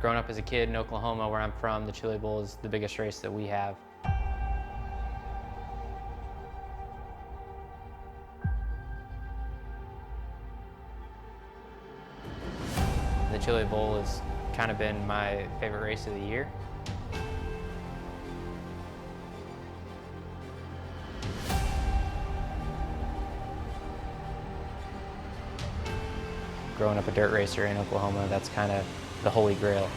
Growing up as a kid in Oklahoma, where I'm from, the Chili Bowl is the biggest race that we have. The Chili Bowl has kind of been my favorite race of the year. Growing up a dirt racer in Oklahoma, that's kind of the holy grail.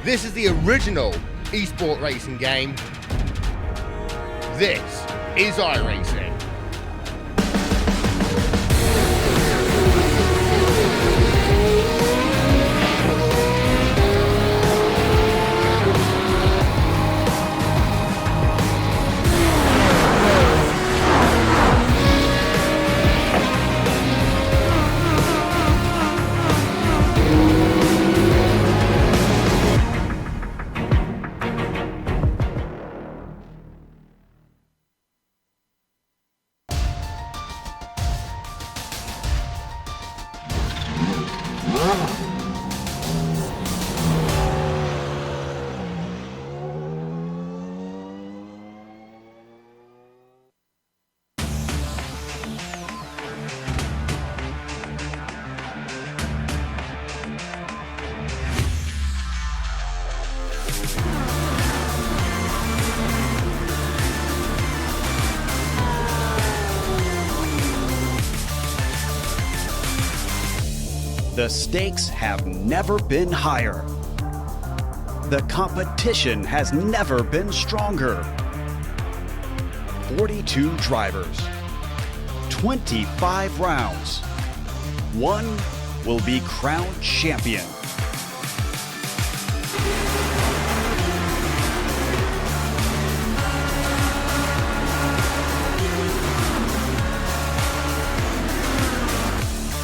This is the original eSport racing game. This is iRacing. The stakes have never been higher. The competition has never been stronger. 42 drivers, 25 rounds. One will be crowned champion.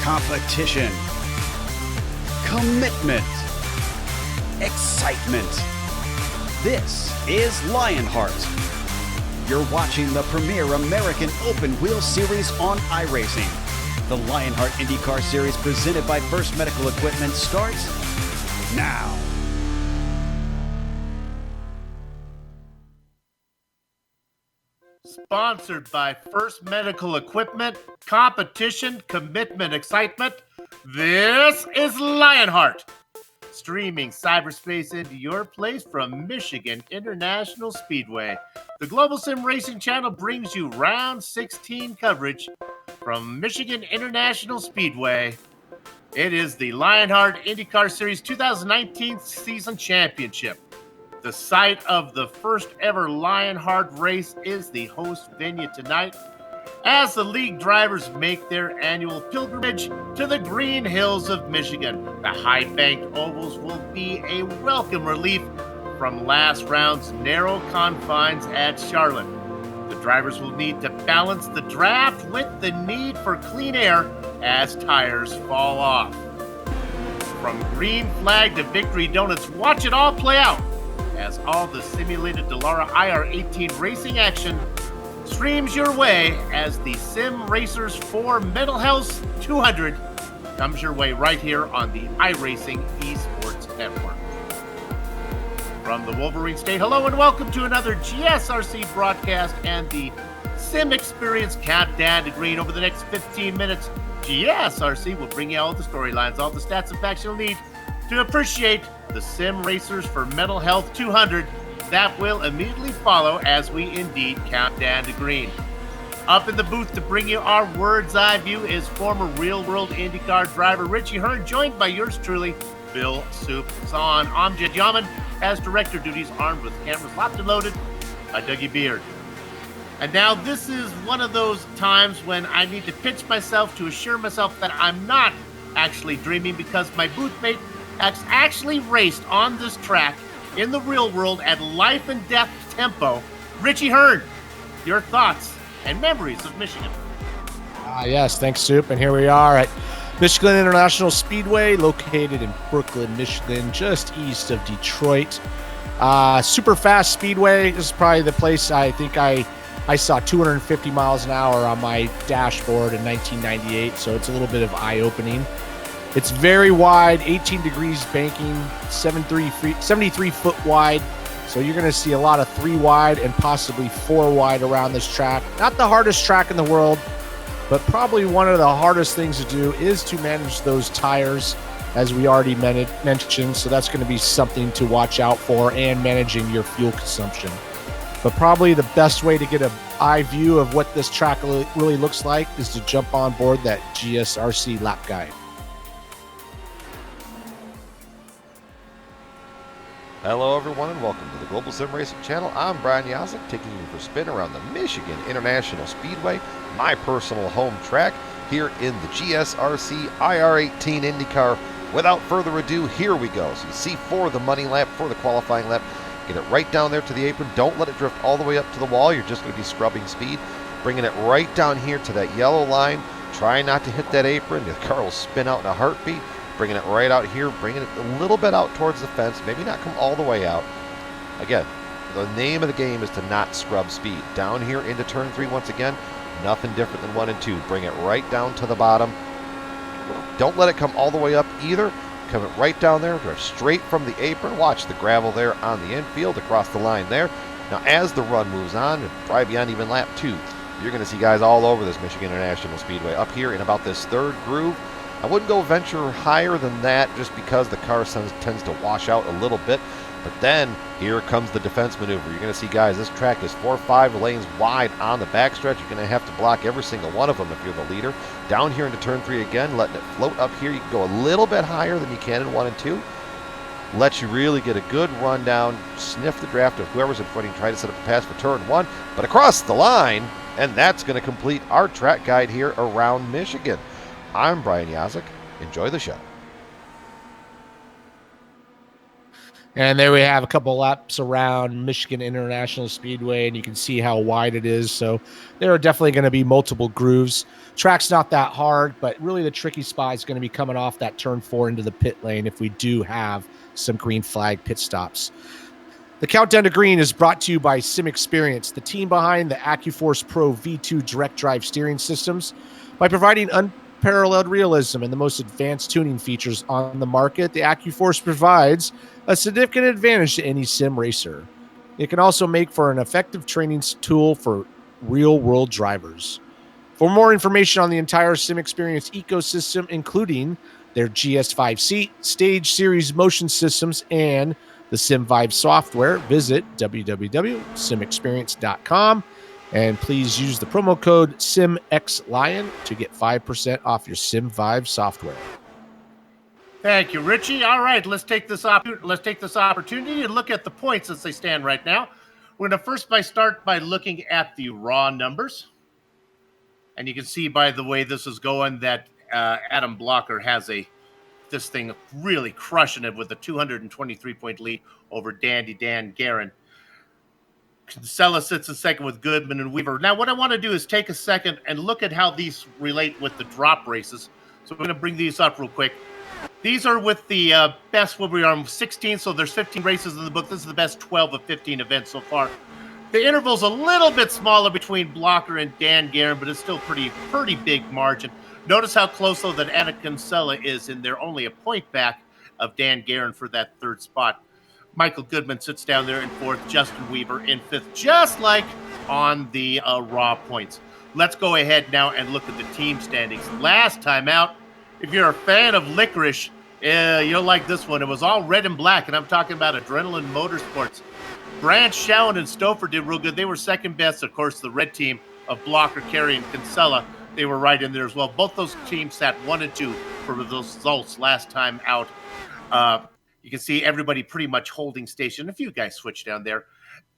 Competition, commitment, excitement. This is Lionheart. You're watching the premier American open wheel series on iRacing. The Lionheart IndyCar Series presented by First Medical Equipment starts now. Sponsored by First Medical Equipment, Competition, Commitment, Excitement. This is Lionheart, streaming cyberspace into your place from Michigan International Speedway. The Global SimRacing Channel brings you round 16 coverage from Michigan International Speedway. It is the Lionheart IndyCar Series 2019 season championship. The site of the first ever Lionheart race is the host venue tonight as the league drivers make their annual pilgrimage to the green hills of Michigan. The high-banked ovals will be a welcome relief from last round's narrow confines at Charlotte. The drivers will need to balance the draft with the need for clean air as tires fall off. From green flag to victory donuts, watch it all play out as all the simulated Dallara IR18 racing action streams your way as the Sim Racers 4 Mental Health 200 comes your way right here on the iRacing Esports Network. From the Wolverine State, hello and welcome to another GSRC broadcast and the Sim Experience Countdown to Green. Over the next 15 minutes, GSRC will bring you all the storylines, all the stats and facts you'll need to appreciate the Sim Racers for Mental Health 200 that will immediately follow as we indeed count down to green. Up in the booth to bring you our bird's eye view is former real-world IndyCar driver Richie Hearn, joined by yours truly, Bill Soup Zahn. Amjad Yaman has director duties, armed with cameras locked and loaded by Dougie Beard. And now this is one of those times when I need to pinch myself to assure myself that I'm not actually dreaming, because my booth mate has actually raced on this track in the real world at life and death tempo. Richie Hearn, your thoughts and memories of Michigan. Yes, thanks, Soup. And here we are at Michigan International Speedway, located in Brooklyn, Michigan, just east of Detroit. Super fast speedway. This is probably the place I think I saw 250 miles an hour on my dashboard in 1998, so it's a little bit of eye-opening. It's very wide, 18 degrees banking, 73 foot wide. So you're going to see a lot of 3 wide and possibly 4 wide around this track. Not the hardest track in the world, but probably one of the hardest things to do is to manage those tires, as we already mentioned. So that's going to be something to watch out for, and managing your fuel consumption. But probably the best way to get an eye view of what this track really looks like is to jump on board that GSRC lap guide. Hello everyone and welcome to the Global SimRacing Channel. I'm Brian Yazek, taking you for a spin around the Michigan International Speedway, my personal home track here in the GSRC IR18 IndyCar. Without further ado, here we go. So you see, for the money lap, for the qualifying lap, get it right down there to the apron. Don't let it drift all the way up to the wall. You're just going to be scrubbing speed. Bringing it right down here to that yellow line. Try not to hit that apron. The car will spin out in a heartbeat. Bringing it right out here, bringing it a little bit out towards the fence, maybe not come all the way out. Again, the name of the game is to not scrub speed. Down here into turn 3 once again, nothing different than 1 and 2. Bring it right down to the bottom. Don't let it come all the way up either. Come it right down there, drive straight from the apron. Watch the gravel there on the infield, across the line there. Now as the run moves on, and probably beyond even lap 2, you're going to see guys all over this Michigan International Speedway. Up here in about this 3rd groove, I wouldn't go venture higher than that just because the car tends to wash out a little bit. But then here comes the defense maneuver. You're going to see, guys, this track is 4 or 5 lanes wide on the backstretch. You're going to have to block every single one of them if you're the leader. Down here into turn 3 again, letting it float up here. You can go a little bit higher than you can in 1 and 2. Lets you really get a good rundown, sniff the draft of whoever's in front of you, try to set up a pass for turn 1. But across the line, and that's going to complete our track guide here around Michigan. I'm Brian Yazek. Enjoy the show. And there we have a couple laps around Michigan International Speedway, and you can see how wide it is. So there are definitely going to be multiple grooves. Track's not that hard, but really the tricky spot is going to be coming off that turn 4 into the pit lane if we do have some green flag pit stops. The Countdown to Green is brought to you by Sim Experience, the team behind the AccuForce Pro V2 direct drive steering systems. By providing unparalleled realism and the most advanced tuning features on the market, the AccuForce provides a significant advantage to any sim racer. It can also make for an effective training tool for real-world drivers. For more information on the entire Sim Experience ecosystem, including their GS5 seat, Stage Series motion systems, and the SimVibe software, visit www.simexperience.com. And please use the promo code SimXLion to get 5% off your SimVibe software. Thank you, Richie. All right, let's take this opportunity and look at the points as they stand right now. We're going to start by looking at the raw numbers. And you can see by the way this is going that Adam Blocker has this thing really crushing it with a 223-point lead over Dandy Dan Guerin. Kinsella sits in second with Goodman and Weaver. Now, what I want to do is take a second and look at how these relate with the drop races. So I'm going to bring these up real quick. These are with the best, what we are, 16, so there's 15 races in the book. This is the best 12 of 15 events so far. The interval's a little bit smaller between Blocker and Dan Guerin, but it's still pretty big margin. Notice how close, though, that Anna Kinsella is, and they're only a point back of Dan Guerin for that third spot. Michael Goodman sits down there in fourth, Justin Weaver in fifth, just like on the raw points. Let's go ahead now and look at the team standings. Last time out, if you're a fan of Licorice, you'll like this one. It was all red and black, and I'm talking about Adrenaline Motorsports. Branch, Showen, and Stouffer did real good. They were second best. Of course, the red team of Blocker, Carey, and Kinsella, they were right in there as well. Both those teams sat 1 and 2 for those results last time out. You can see everybody pretty much holding station. A few guys switched down there.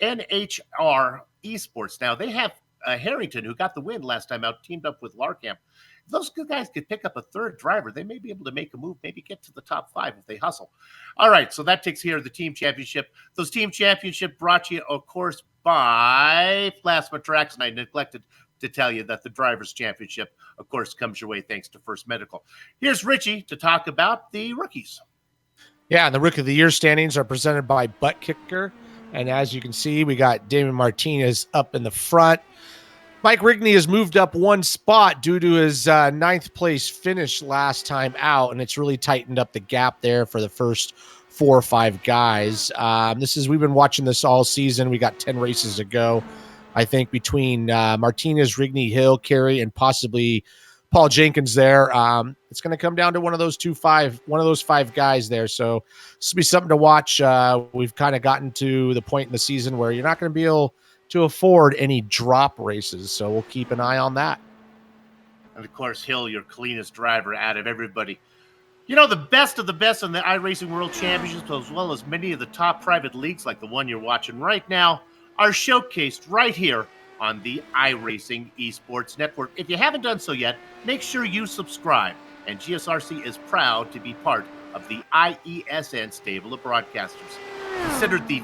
NHR Esports. Now, they have Harrington, who got the win last time out, teamed up with Larkamp. If those good guys could pick up a third driver, they may be able to make a move, maybe get to the top 5 if they hustle. All right, so that takes care of the team championship. Those team championship brought you, of course, by Plasma Tracks, and I neglected to tell you that the Drivers' Championship, of course, comes your way thanks to First Medical. Here's Richie to talk about the rookies. Yeah, and the Rookie of the Year standings are presented by Butt Kicker. And as you can see, we got Damon Martinez up in the front. Mike Rigney has moved up one spot due to his ninth place finish last time out, and it's really tightened up the gap there for the first 4 or 5 guys. We've been watching this all season. We got 10 races to go. I think between Martinez, Rigney, Hill, Carey, and possibly Paul Jenkins there, it's going to come down to one of those 5 guys there. So this will be something to watch. We've kind of gotten to the point in the season where you're not going to be able to afford any drop races. So we'll keep an eye on that. And of course, Hill, your cleanest driver out of everybody. You know, the best of the best in the iRacing World Championships, as well as many of the top private leagues like the one you're watching right now, are showcased right here on the iRacing Esports Network. If you haven't done so yet, make sure you subscribe. And GSRC is proud to be part of the IESN stable of broadcasters. Considered the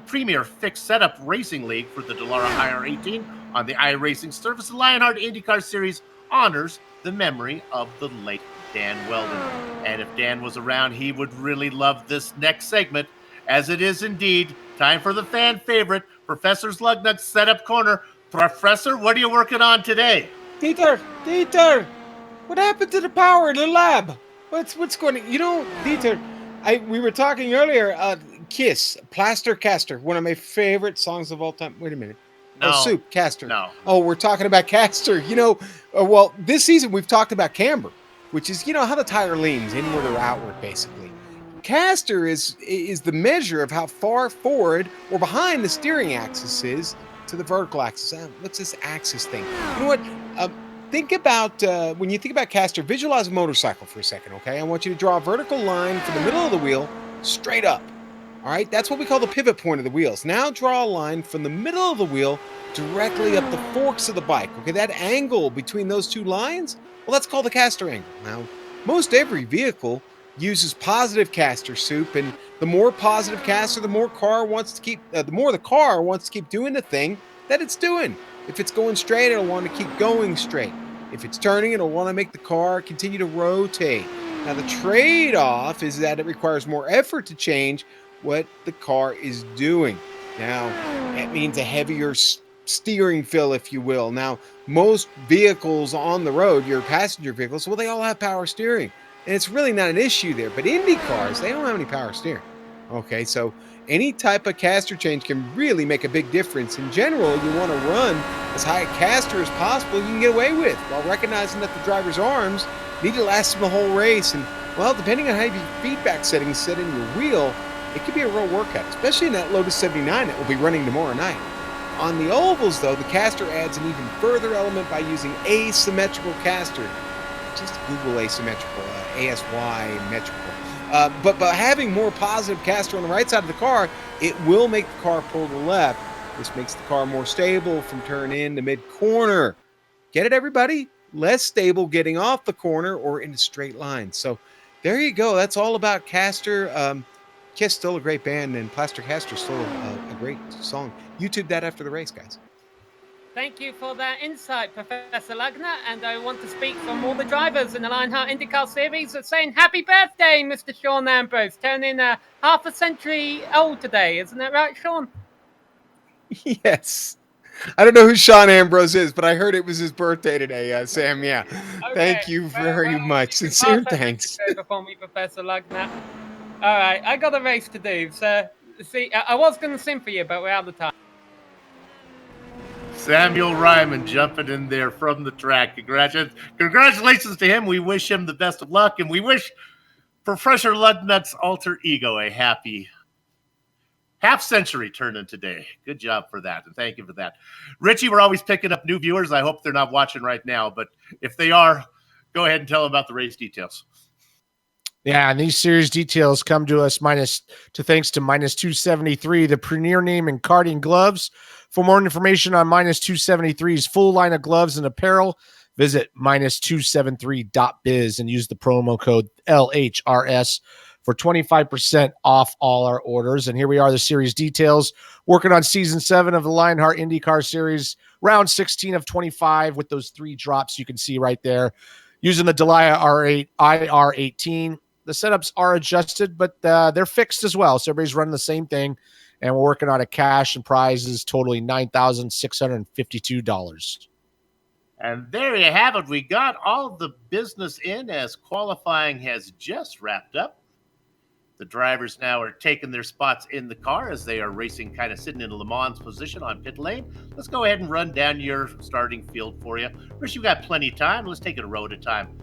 premier fixed setup racing league for the Dallara IR18 on the iRacing service, the Lionheart IndyCar Series honors the memory of the late Dan Weldon. And if Dan was around, he would really love this next segment, as it is indeed time for the fan favorite, Professor Slugnug's Setup Corner. Professor, what are you working on today? Dieter, what happened to the power in the lab? What's going on? You know, Dieter, we were talking earlier, Kiss, Plaster Caster, one of my favorite songs of all time. Wait a minute. No. Oh, Soup, Caster. No. Oh, we're talking about Caster. You know, well, this season we've talked about camber, which is, you know, how the tire leans inward or outward, basically. Caster is the measure of how far forward or behind the steering axis is to the vertical axis. What's this axis thing? You know what? Think about, when you think about Caster, visualize a motorcycle for a second, okay? I want you to draw a vertical line from the middle of the wheel straight up. All right, that's what we call the pivot point of the wheels. Now draw a line from the middle of the wheel directly up the forks of the bike. Okay, that angle between those two lines, well, that's called the caster angle. Now, most every vehicle uses positive caster, Soup, and the more positive caster, the more the car wants to keep doing the thing that it's doing. If it's going straight, it'll want to keep going straight. If it's turning, it'll want to make the car continue to rotate. Now, the trade-off is that it requires more effort to change what the car is doing. Now, that means a heavier steering feel, if you will. Now, most vehicles on the road, your passenger vehicles, well, they all have power steering. And it's really not an issue there. But Indy cars, they don't have any power steering. Okay, so any type of caster change can really make a big difference. In general, you want to run as high a caster as possible you can get away with, while recognizing that the driver's arms need to last him the whole race. And, well, depending on how your feedback settings set in your wheel, it could be a real workout, especially in that Lotus 79 that will be running tomorrow night. On the ovals, though, the caster adds an even further element by using asymmetrical caster. Just Google asymmetrical, ASY-metrical. But having more positive caster on the right side of the car, it will make the car pull to the left. This makes the car more stable from turn in to mid-corner. Get it, everybody? Less stable getting off the corner or into straight lines. So there you go. That's all about caster. Kiss still a great band, and Plaster Caster still a great song. YouTube that after the race, guys. Thank you for that insight, Professor Lugner. And I want to speak from all the drivers in the Lionheart IndyCar Series saying happy birthday, Mr. Sean Ambrose, turning half a century old today. Isn't that right, Sean? Yes. I don't know who Sean Ambrose is, but I heard it was his birthday today, Sam. Yeah. Okay. Thank you very much. Sincere thanks. For me, Professor Lugner. All right, I got a race to do. So, see, I was going to sing for you, but we're out of time. Samuel Ryman jumping in there from the track. Congratulations to him. We wish him the best of luck, and we wish Professor Lugnut's alter ego a happy half-century turn-in today. Good job for that, and thank you for that. Richie, we're always picking up new viewers. I hope they're not watching right now, but if they are, go ahead and tell them about the race details. Yeah, and these series details come to us thanks to Minus 273, the premier name in karting gloves. For more information on Minus 273's full line of gloves and apparel, visit minus273.biz and use the promo code LHRS for 25% off all our orders. And here we are, the series details. Working on Season 7 of the Lionheart IndyCar Series, round 16 of 25 with those 3 drops you can see right there. Using the Delia IR18. The setups are adjusted, but they're fixed as well. So everybody's running the same thing. And we're working on a cash and prizes totaling $9,652. And there you have it. We got all the business in as qualifying has just wrapped up. The drivers now are taking their spots in the car as they are racing, kind of sitting in Le Mans position on pit lane. Let's go ahead and run down your starting field for you. Rich, you've got plenty of time. Let's take it a row at a time.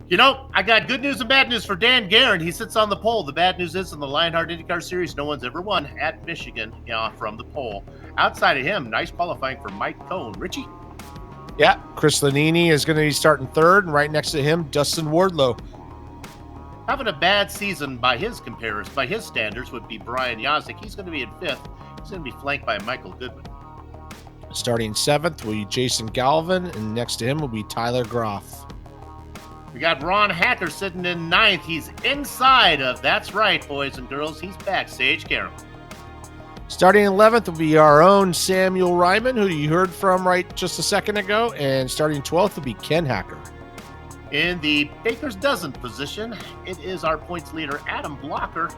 You know, I got good news and bad news for Dan Guerin. He sits on the pole. The bad news is in the Lionheart IndyCar Series, no one's ever won at Michigan from the pole. Outside of him, nice qualifying for Mike Cohn. Richie? Yeah, Chris Lanini is going to be starting third, and right next to him, Dustin Wardlow. Having a bad season by his standards would be Brian Yazik. He's going to be in 5th. He's going to be flanked by Michael Goodman. Starting 7th will be Jason Galvin, and next to him will be Tyler Groff. We got Ron Hacker sitting in 9th. He's inside of, that's right, boys and girls, he's backstage Carroll. Starting 11th will be our own Samuel Ryman, who you heard from right just a second ago, and starting 12th will be Ken Hacker. In the Baker's Dozen position, it is our points leader, Adam Blocker.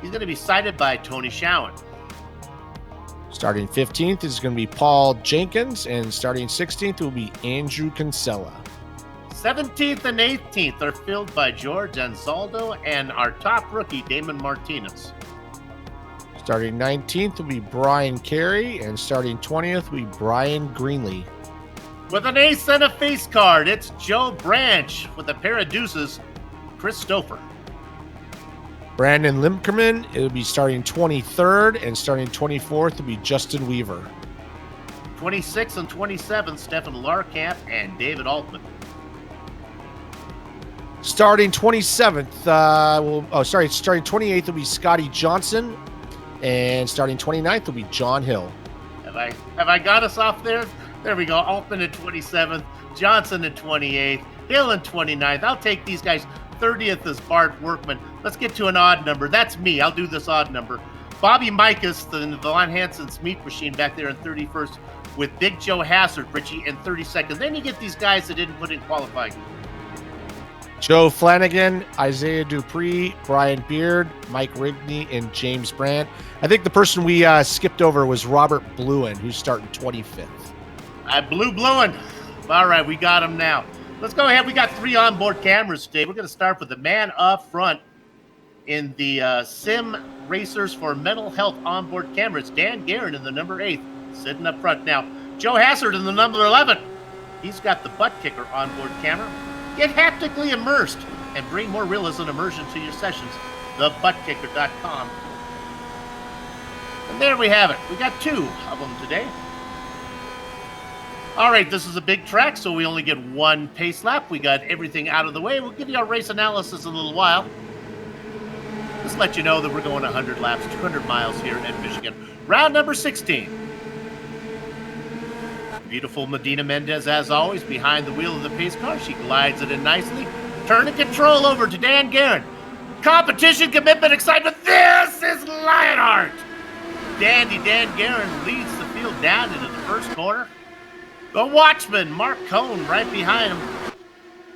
He's going to be cited by Tony Schowen. Starting 15th is going to be Paul Jenkins, and starting 16th will be Andrew Kinsella. 17th and 18th are filled by George Anzaldo and our top rookie, Damon Martinez. Starting 19th will be Brian Carey, and starting 20th will be Brian Greenlee. With an ace and a face card, it's Joe Branch. With a pair of deuces, Chris Stouffer. Brandon Limkerman, it'll be starting 23rd, and starting 24th will be Justin Weaver. 26th and 27th, Stefan Larkamp and David Altman. Starting 27th, starting 28th will be Scotty Johnson, and starting 29th will be John Hill. Have I got us off there? There we go. Altman at 27th, Johnson at 28th, Hill at 29th. I'll take these guys. 30th is Bart Workman. Let's get to an odd number. That's me. I'll do this odd number. Bobby Mikas, the Von Hansen's meat machine back there in 31st, with Big Joe Hassard, Richie, in 32nd. Then you get these guys that didn't put in qualifying. Joe Flanagan, Isaiah Dupree, Brian Beard, Mike Rigney, and James Brandt. I think the person we skipped over was Robert Bluen, who's starting 25th. Bluen. All right, we got him now. Let's go ahead. We got 3 onboard cameras today. We're going to start with the man up front in the Sim Racers for Mental Health onboard camera. It's Dan Guerin in the number 8, sitting up front now. Joe Hassard in the number 11. He's got the butt kicker onboard camera. Get haptically immersed and bring more realism and immersion to your sessions. TheButtKicker.com. And there we have it. We got 2 of them today. All right, this is a big track, so we only get 1 pace lap. We got everything out of the way. We'll give you our race analysis in a little while. Just let you know that we're going 100 laps, 200 miles here in Michigan. Round number 16. Beautiful Medina Mendez, as always, behind the wheel of the pace car. She glides it in nicely. Turn the control over to Dan Guerin. Competition, commitment, excitement. This is Lionheart. Dandy Dan Guerin leads the field down into the first corner. The Watchman, Mark Cohn, right behind him.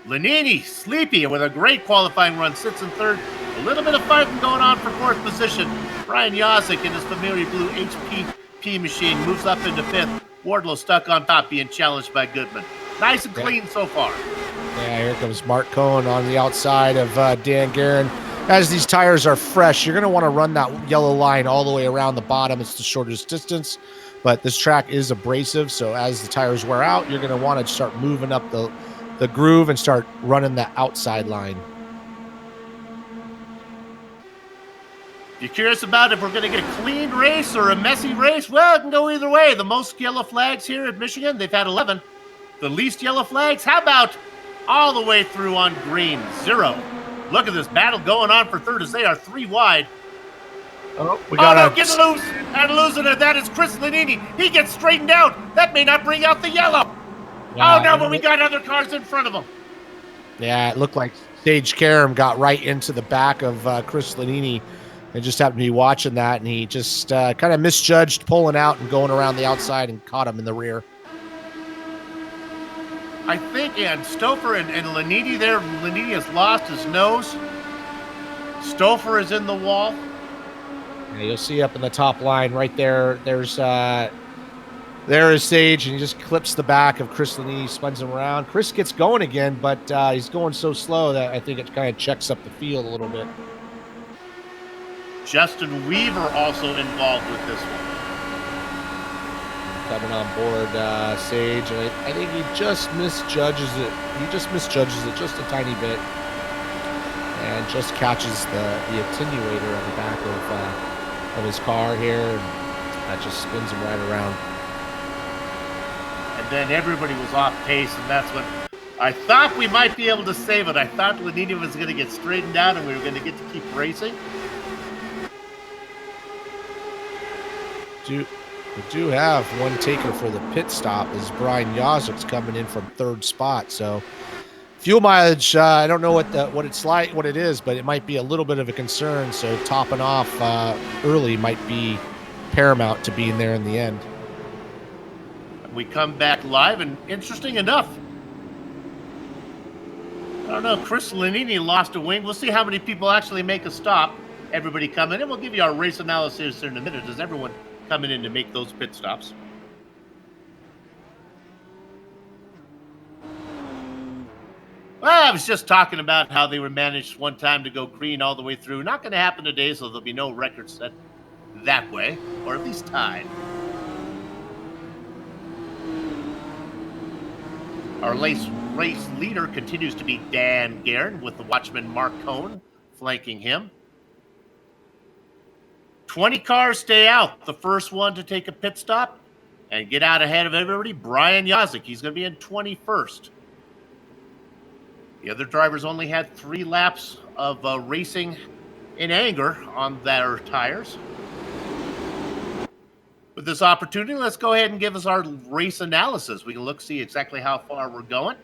Lanini, sleepy, with a great qualifying run, sits in third. A little bit of fighting going on for 4th position. Brian Yazik in his familiar blue HPP machine moves up into 5th. Wardlow stuck on top, being challenged by Goodman. Nice and clean so far. Yeah, here comes Mark Cohn on the outside of Dan Guerin. As these tires are fresh, you're going to want to run that yellow line all the way around the bottom. It's the shortest distance, but this track is abrasive, so as the tires wear out, you're going to want to start moving up the groove and start running that outside line. If you're curious about if we're going to get a clean race or a messy race, well, it can go either way. The most yellow flags here at Michigan, they've had 11. The least yellow flags, how about all the way through on green? 0. Look at this battle going on for third as they are 3 wide. Oh, we got no, get loose. And losing it. That is Chris Lanini. He gets straightened out. That may not bring out the yellow. Yeah, oh, no, but we got other cars in front of him. Yeah, it looked like Sage Karam got right into the back of Chris Lanini. I just happened to be watching that, and he just kind of misjudged pulling out and going around the outside and caught him in the rear. I think, and Stouffer and Lanini there, Lanini has lost his nose. Stouffer is in the wall. Yeah, you'll see up in the top line right there, there is Sage, and he just clips the back of Chris Lanini, spins him around. Chris gets going again, but he's going so slow that I think it kind of checks up the field a little bit. Justin Weaver also involved with this one. Coming on board, Sage, and I think he just misjudges it. He just misjudges it just a tiny bit, and just catches the attenuator on the back of his car here, and that just spins him right around. And then everybody was off pace, and that's when I thought we might be able to save it. I thought Lanini was going to get straightened out, and we were going to get to keep racing. We do have one taker for the pit stop as Brian Yazik's coming in from 3rd spot. So fuel mileage, I don't know what it's like, what it is, but it might be a little bit of a concern. So topping off early might be paramount to being there in the end. We come back live, and interesting enough, I don't know, Chris Lanini lost a wing. We'll see how many people actually make a stop. Everybody coming in. We'll give you our race analysis in a minute as everyone coming in to make those pit stops. Well, I was just talking about how they were managed one time to go green all the way through. Not going to happen today, so there'll be no record set that way, or at least tied. Our race leader continues to be Dan Guerin, with the Watchman Mark Cohn flanking him. 20 cars stay out. The first one to take a pit stop and get out ahead of everybody, Brian Yazik. He's going to be in 21st. The other drivers only had 3 laps of racing in anger on their tires. With this opportunity, let's go ahead and give us our race analysis. We can see exactly how far we're going.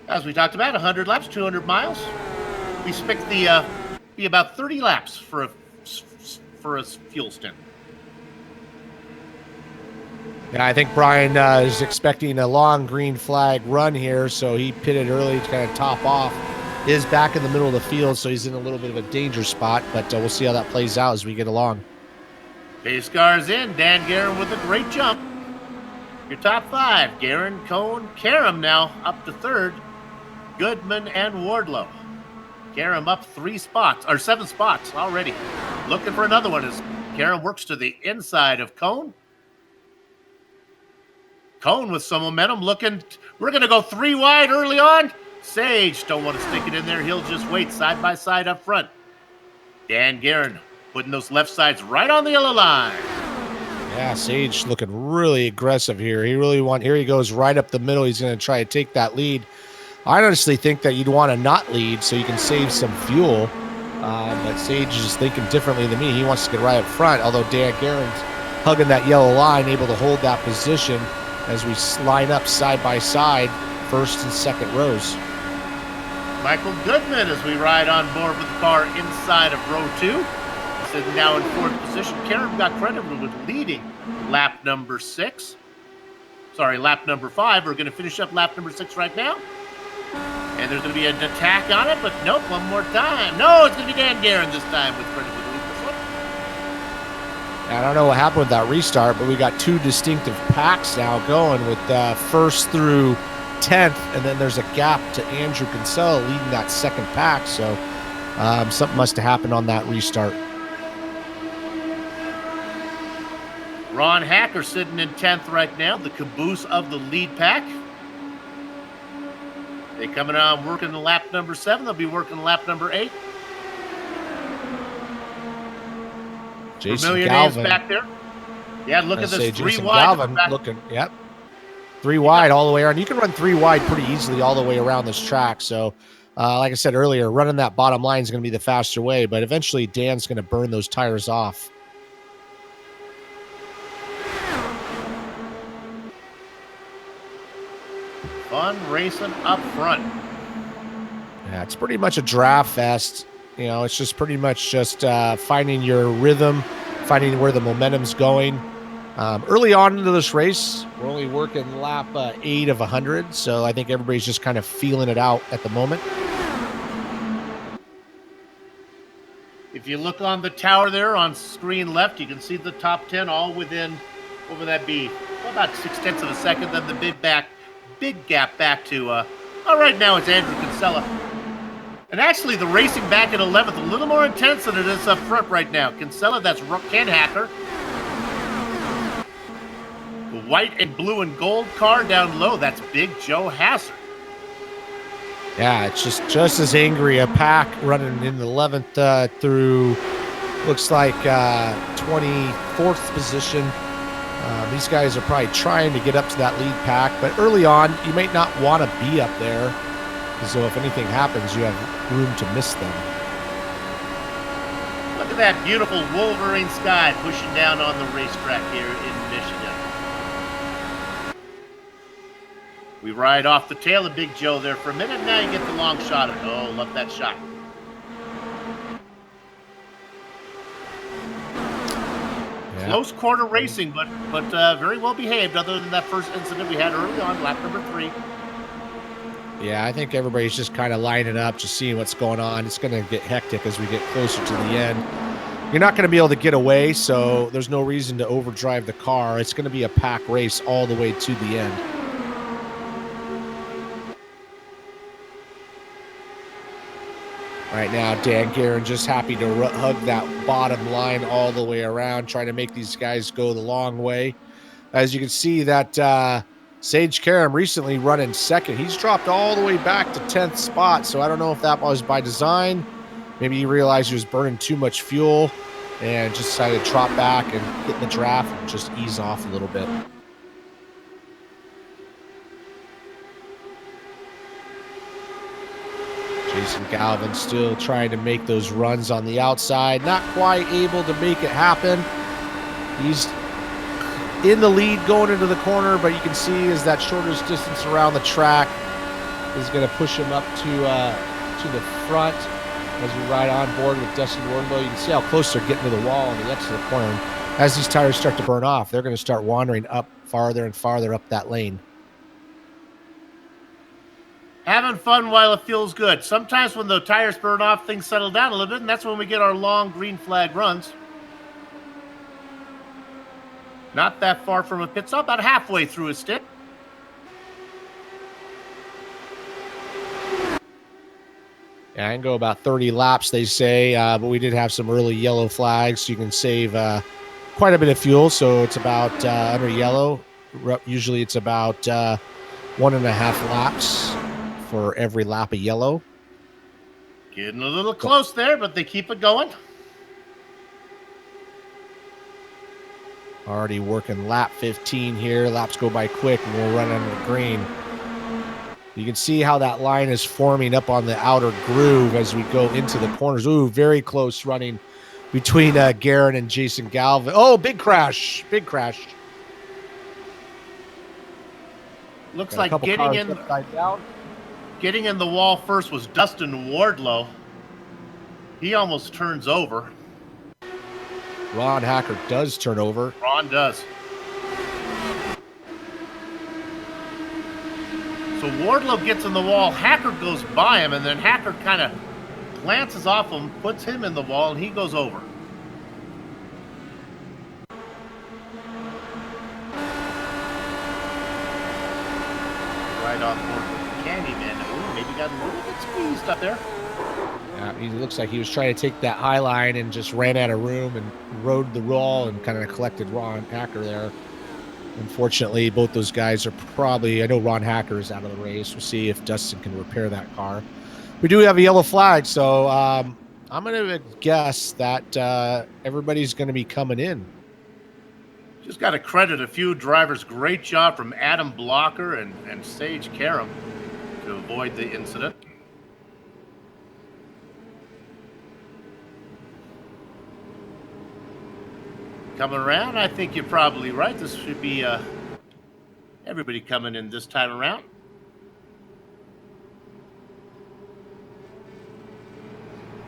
As we talked about, 100 laps, 200 miles. We expect the be about 30 laps for a fuel stint. Yeah, I think Brian is expecting a long green flag run here, so he pitted early to kind of top off. He is back in the middle of the field, so he's in a little bit of a danger spot, but we'll see how that plays out as we get along. Pace cars in. Dan Guerin with a great jump. Your top 5, Guerin, Cohn, Karam now up to 3rd, Goodman, and Wardlow. Karam up 7 spots already. Looking for another one as Karam works to the inside of Cone. Cone with some momentum looking. We're going to go 3 wide early on. Sage don't want to stick it in there. He'll just wait side by side up front. Dan Guerin putting those left sides right on the yellow line. Yeah, Sage looking really aggressive here. Here he goes right up the middle. He's going to try to take that lead. I honestly think that you'd want to not lead so you can save some fuel. But Sage is thinking differently than me. He wants to get right up front, although Dan Guerin's hugging that yellow line, able to hold that position as we line up side by side, first and second rows. Michael Goodman as we ride on board with the car inside of row 2. Sitting now in 4th position. Karam got credited with leading lap number 5. We're going to finish up lap number 6 right now. And there's going to be an attack on it, but nope, one more time. No, it's going to be Dan Guerin this time with credit with the lead this one. I don't know what happened with that restart, but we got 2 distinctive packs now going with 1st through 10th, and then there's a gap to Andrew Kinsella leading that second pack, so something must have happened on that restart. Ron Hacker sitting in 10th right now, the caboose of the lead pack. They coming on working lap number 7. They'll be working lap number 8. Jason Familiar Galvin names back there. Yeah, look at this 3 Jason wide. Galvin looking, yep. 3 wide all the way around. You can run 3 wide pretty easily all the way around this track. So, like I said earlier, running that bottom line is going to be the faster way, but eventually Dan's going to burn those tires off. Fun racing up front. Yeah, it's pretty much a draft fest. You know, it's just pretty much just finding your rhythm, finding where the momentum's going. Early on into this race, we're only working lap 8 of 100, so I think everybody's just kind of feeling it out at the moment. If you look on the tower there on screen left, you can see the top 10 all within, what would that be? About 0.6 of a second, then the big gap back to, right now it's Andrew Kinsella. And actually the racing back at 11th, a little more intense than it is up front right now. Kinsella, that's Ken Hacker. The white and blue and gold car down low, that's Big Joe Hasser. Yeah, it's just as angry. A pack running in the 11th through, looks like 24th position. These guys are probably trying to get up to that lead pack, but early on, you might not want to be up there, so if anything happens, you have room to miss them. Look at that beautiful Wolverine sky pushing down on the racetrack here in Michigan. We ride off the tail of Big Joe there for a minute. Now you get the long shot of it. Oh, love that shot. Yeah. Close quarter racing, but very well behaved other than that first incident we had early on, lap number 3. Yeah, I think everybody's just kind of lining up, just seeing what's going on. It's going to get hectic as we get closer to the end. You're not going to be able to get away, so there's no reason to overdrive the car. It's going to be a pack race all the way to the end. Right now, Dan Guerin just happy to hug that bottom line all the way around, trying to make these guys go the long way. As you can see, that Sage Karam recently running second. He's dropped all the way back to 10th spot, so I don't know if that was by design. Maybe he realized he was burning too much fuel and just decided to drop back and get in the draft and just ease off a little bit. Jason Galvin still trying to make those runs on the outside. Not quite able to make it happen. He's in the lead going into the corner, but you can see as that shortest distance around the track is going to push him up to the front as we ride on board with Dustin Wardenville. You can see how close they're getting to the wall on the exit of the corner. And as these tires start to burn off, they're going to start wandering up farther and farther up that lane. Having fun while it feels good. Sometimes when the tires burn off, things settle down a little bit, and that's when we get our long green flag runs. Not that far from a pit stop, about halfway through a stint. Yeah, I can go about 30 laps, they say, but we did have some early yellow flags, so you can save quite a bit of fuel. So it's about under yellow. Usually it's about 1.5 laps for every lap of yellow. Getting a little close there, but they keep it going. Already working lap 15 here. Laps go by quick, and we'll run under the green. You can see how that line is forming up on the outer groove as we go into the corners. Ooh, very close running between Garrett and Jason Galvin. Oh, big crash. Big crash. Looks Got a like couple getting cars upside down. getting in the wall first was Dustin Wardlow. He almost turns over. Ron Hacker does turn over. Ron does. So Wardlow gets in the wall, Hacker goes by him, and then Hacker kind of glances off him, puts him in the wall, and he goes over. Right on board with Candyman. Ooh, maybe got a little bit squeezed up there. He looks like he was trying to take that high line and just ran out of room and rode the wall and kind of collected Ron Hacker there. Unfortunately, both those guys are probably, I know Ron Hacker is out of the race. We'll see if Dustin can repair that car. We do have a yellow flag, so I'm going to guess that everybody's going to be coming in. Just got to credit a few drivers. Great job from Adam Blocker and Sage Karam to avoid the incident. Coming around, I think you're probably right. This should be everybody coming in this time around.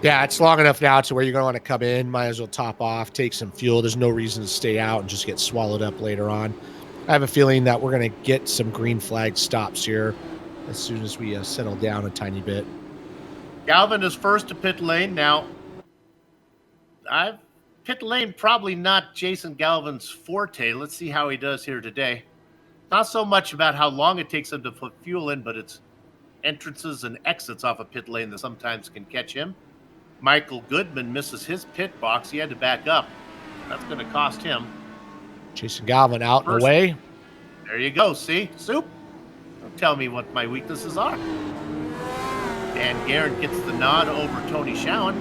Yeah, it's long enough now to where you're going to want to come in. Might as well top off, take some fuel. There's no reason to stay out and just get swallowed up later on. I have a feeling that we're going to get some green flag stops here as soon as we settle down a tiny bit. Galvin is first to pit lane. Now, pit lane probably not Jason Galvin's forte. Let's see how he does here today. Not so much about how long it takes him to put fuel in, but it's entrances and exits off a pit lane that sometimes can catch him. Michael Goodman misses his pit box. He had to back up. That's going to cost him. Jason Galvin out and away. There you go. See? Soup? Don't tell me what my weaknesses are. Dan Garrett gets the nod over Tony Schowen.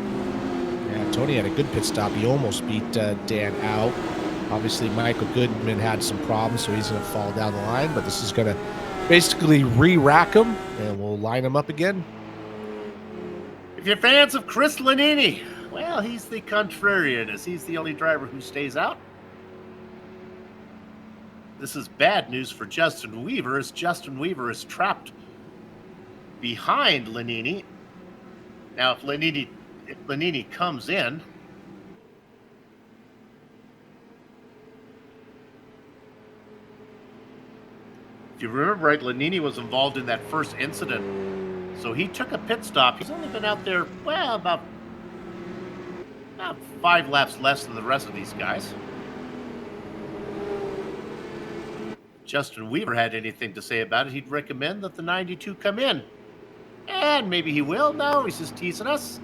Yeah, Tony had a good pit stop. He almost beat Dan out. Obviously, Michael Goodman had some problems, so he's going to fall down the line. But this is going to basically re-rack him, and we'll line him up again. If you're fans of Chris Lanini, well, he's the contrarian, as he's the only driver who stays out. This is bad news for Justin Weaver, as Justin Weaver is trapped behind Lanini. Now, if Lanini comes in, if you remember right, Lanini was involved in that first incident. So he took a pit stop. He's only been out there, well, about 5 laps less than the rest of these guys. Justin Weaver had anything to say about it, he'd recommend that the 92 come in. And maybe he will. No, he's just teasing us.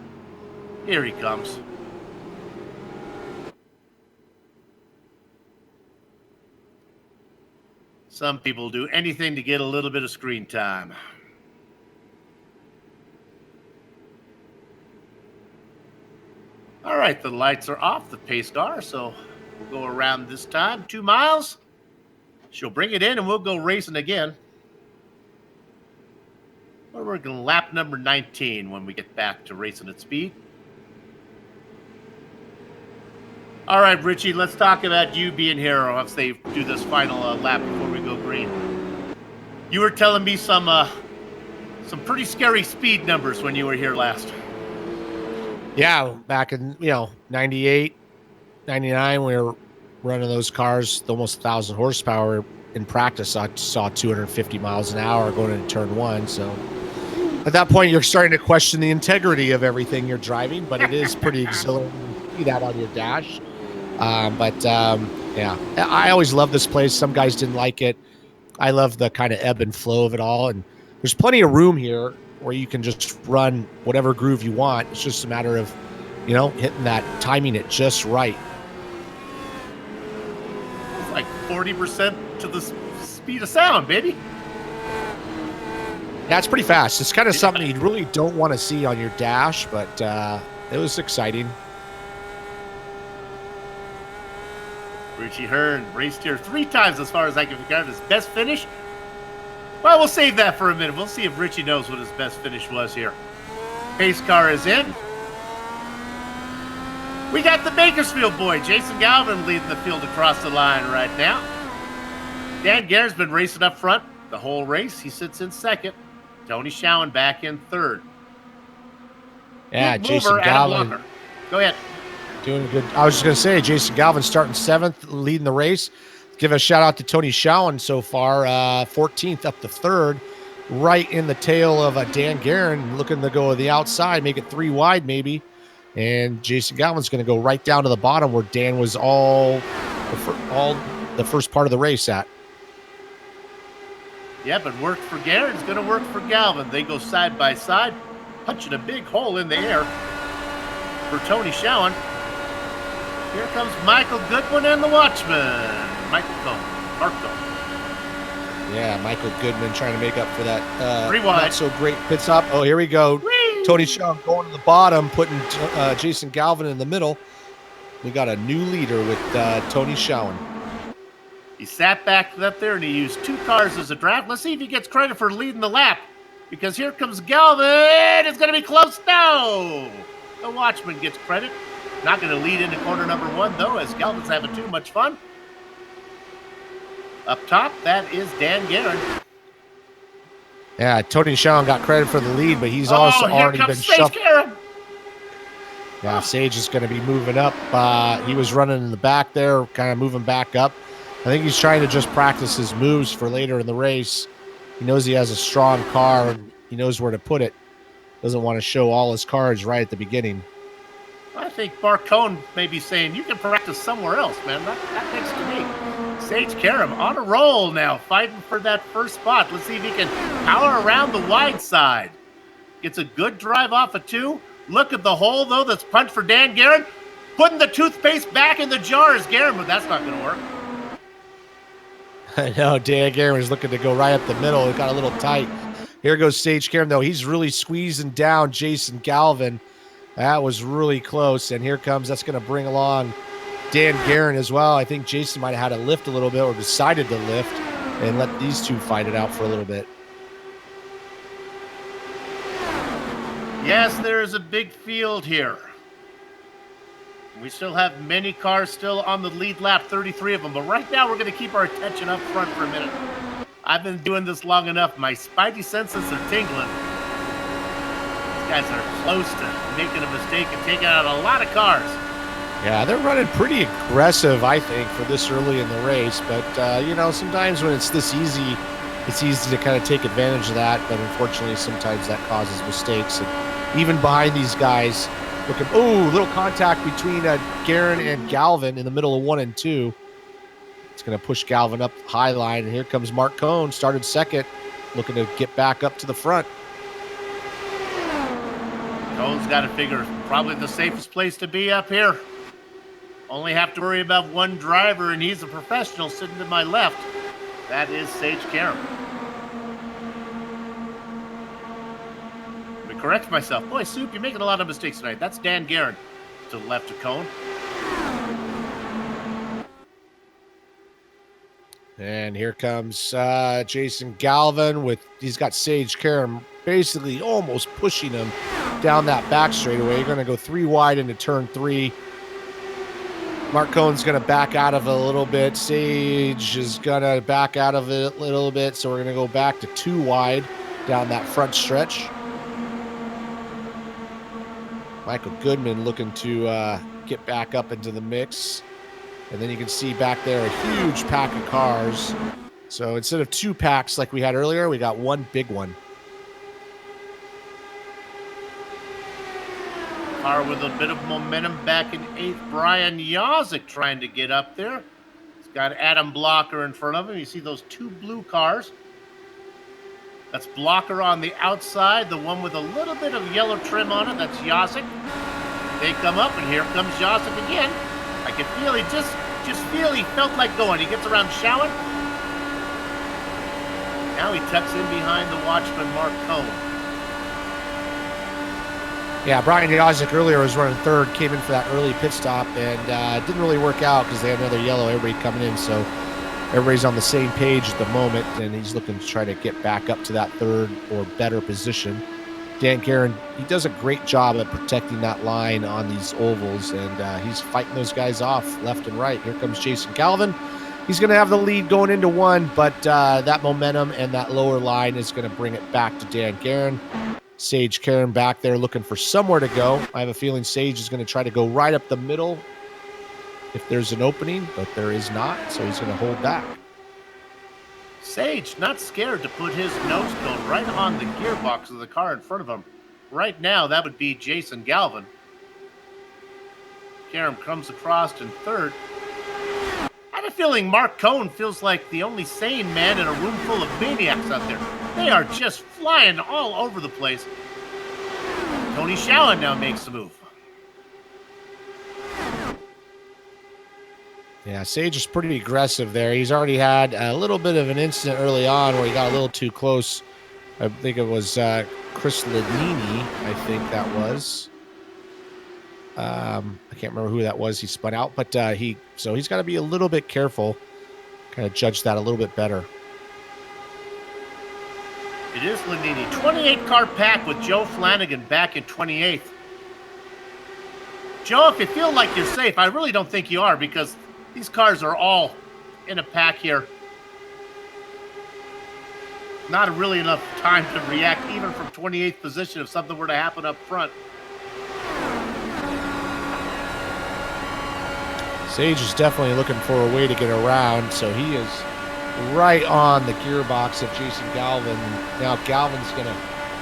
Here he comes. Some people do anything to get a little bit of screen time. All right, the lights are off, the pace car, so we'll go around this time. 2 miles. She'll bring it in, and we'll go racing again. We're working lap number 19 when we get back to racing at speed. All right, Richie, let's talk about you being here as they do this final lap before we go green. You were telling me some pretty scary speed numbers when you were here last. Yeah, back in 98, 99, we were running those cars, almost 1,000 horsepower. In practice, I saw 250 miles an hour going into turn 1. So at that point, you're starting to question the integrity of everything you're driving, but it is pretty exhilarating to see that on your dash. Yeah, I always love this place. Some guys didn't like it. I love the kind of ebb and flow of it all. And there's plenty of room here where you can just run whatever groove you want. It's just a matter of, you know, hitting that, timing it just right. It's like 40% to the speed of sound, baby. That's pretty fast. It's kind of something you really don't want to see on your dash, but it was exciting. Richie Hearn raced here 3 times as far as I can figure out his best finish. Well, we'll save that for a minute. We'll see if Richie knows what his best finish was here. Pace car is in. We got the Bakersfield boy, Jason Galvin, leading the field across the line right now. Dan Guerin's been racing up front the whole race. He sits in second. Tony Schowen back in third. Yeah, Good Jason mover, Adam Galvin. Blocker. Go ahead. Doing good. I was just going to say, Jason Galvin starting 7th, leading the race. Give a shout out to Tony Schowen so far, 14th up to 3rd, right in the tail of Dan Guerin, looking to go to the outside, make it 3 wide maybe. And Jason Galvin's going to go right down to the bottom where Dan was all the first part of the race at. Yeah, but worked for Guerin. It's going to work for Galvin. They go side by side, punching a big hole in the air for Tony Schowen. Here comes Michael Goodwin and the Watchman. Michael Cohn. Mark Cohn. Yeah, Michael Goodman trying to make up for that Three wide. not so great pit stop. Oh, here we go. Whee! Tony Schowen going to the bottom, putting Jason Galvin in the middle. We got a new leader with Tony Schowen. He sat back up there and he used 2 cars as a draft. Let's see if he gets credit for leading the lap. Because here comes Galvin. It's going to be close. No! The Watchman gets credit. Not going to lead into corner number 1, though, as Galvin's having too much fun. Up top, that is Dan Guerin. Yeah, Tony Schowen got credit for the lead, but he's also already been shuffled. Yeah, Sage is going to be moving up. He was running in the back there, kind of moving back up. I think he's trying to just practice his moves for later in the race. He knows he has a strong car, and he knows where to put it. Doesn't want to show all his cards right at the beginning. I think Mark Cohn may be saying, you can practice somewhere else, man. Not next to me. Sage Karam on a roll now, fighting for that first spot. Let's see if he can power around the wide side. Gets a good drive off of 2. Look at the hole, though, that's punched for Dan Guerin. Putting the toothpaste back in the jar is Guerin, but that's not going to work. I know, Dan Guerin was looking to go right up the middle. It got a little tight. Here goes Sage Karam, though. He's really squeezing down Jason Galvin. That was really close, and here comes, that's going to bring along Dan Guerin as well. I think Jason might have had to lift a little bit or decided to lift and let these two fight it out for a little bit. Yes, there is a big field here. We still have many cars still on the lead lap, 33 of them, but right now we're going to keep our attention up front for a minute. I've been doing this long enough. My spidey senses are tingling. These guys are close to making a mistake and taking out a lot of cars. Yeah, they're running pretty aggressive, I think, for this early in the race. But, you know, sometimes when it's this easy, it's easy to kind of take advantage of that. But unfortunately, sometimes that causes mistakes. And even behind these guys, looking, oh, little contact between Guerin and Galvin in the middle of 1 and 2. It's going to push Galvin up high line. And here comes Mark Cohn, started second, looking to get back up to the front. Cohn's got to figure probably the safest place to be up here. Only have to worry about one driver, and he's a professional sitting to my left. That is Sage Karam. Let me correct myself. Boy, Soup, you're making a lot of mistakes tonight. That's Dan Guerin to the left of Cohn. And here comes Jason Galvin with, he's got Sage Karam basically almost pushing him down that back straightaway. You're going to go 3 wide into turn 3. Mark Cohn's going to back out of it a little bit. Sage is going to back out of it a little bit. So we're going to go back to 2 wide down that front stretch. Michael Goodman looking to get back up into the mix. And then you can see back there a huge pack of cars. So instead of 2 packs like we had earlier, we got 1 big one. Car with a bit of momentum back in 8th. Brian Yazik trying to get up there. He's got Adam Blocker in front of him. You see those 2 blue cars. That's Blocker on the outside, the one with a little bit of yellow trim on it. That's Yasik. They come up, and here comes Yasik again. I can feel he just feel he felt like going. He gets around Showen. Now he tucks in behind the watchman, Mark Cohn. Yeah, Brian Yazik earlier was running third, came in for that early pit stop, and didn't really work out because they had another yellow, everybody coming in, so everybody's on the same page at the moment, and he's looking to try to get back up to that third or better position. Dan Guerin, he does a great job at protecting that line on these ovals, and he's fighting those guys off left and right. Here comes Jason Galvin. He's going to have the lead going into one, but that momentum and that lower line is going to bring it back to Dan Guerin. Sage Karen back there looking for somewhere to go. I have a feeling Sage is going to try to go right up the middle if there's an opening, but there is not, so he's going to hold back. Sage not scared to put his nose cone right on the gearbox of the car in front of him. Right now, that would be Jason Galvin. Karam comes across in third. I have a feeling Mark Cohn feels like the only sane man in a room full of maniacs out there. They are just flying all over the place. Tony Showen now makes the move. Yeah, Sage is pretty aggressive there. He's already had a little bit of an incident early on where he got a little too close. I think it was Chris Ladini, I think that was. I can't remember who that was. He spun out, but he's got to be a little bit careful, kind of judge that a little bit better. It is Lanini. 28 car pack with Joe Flanagan back in 28th. Joe, if you feel like you're safe, I really don't think you are because these cars are all in a pack here. Not really enough time to react even from 28th position if something were to happen up front. Sage is definitely looking for a way to get around, so he is right on the gearbox of Jason Galvin. Now Galvin's going to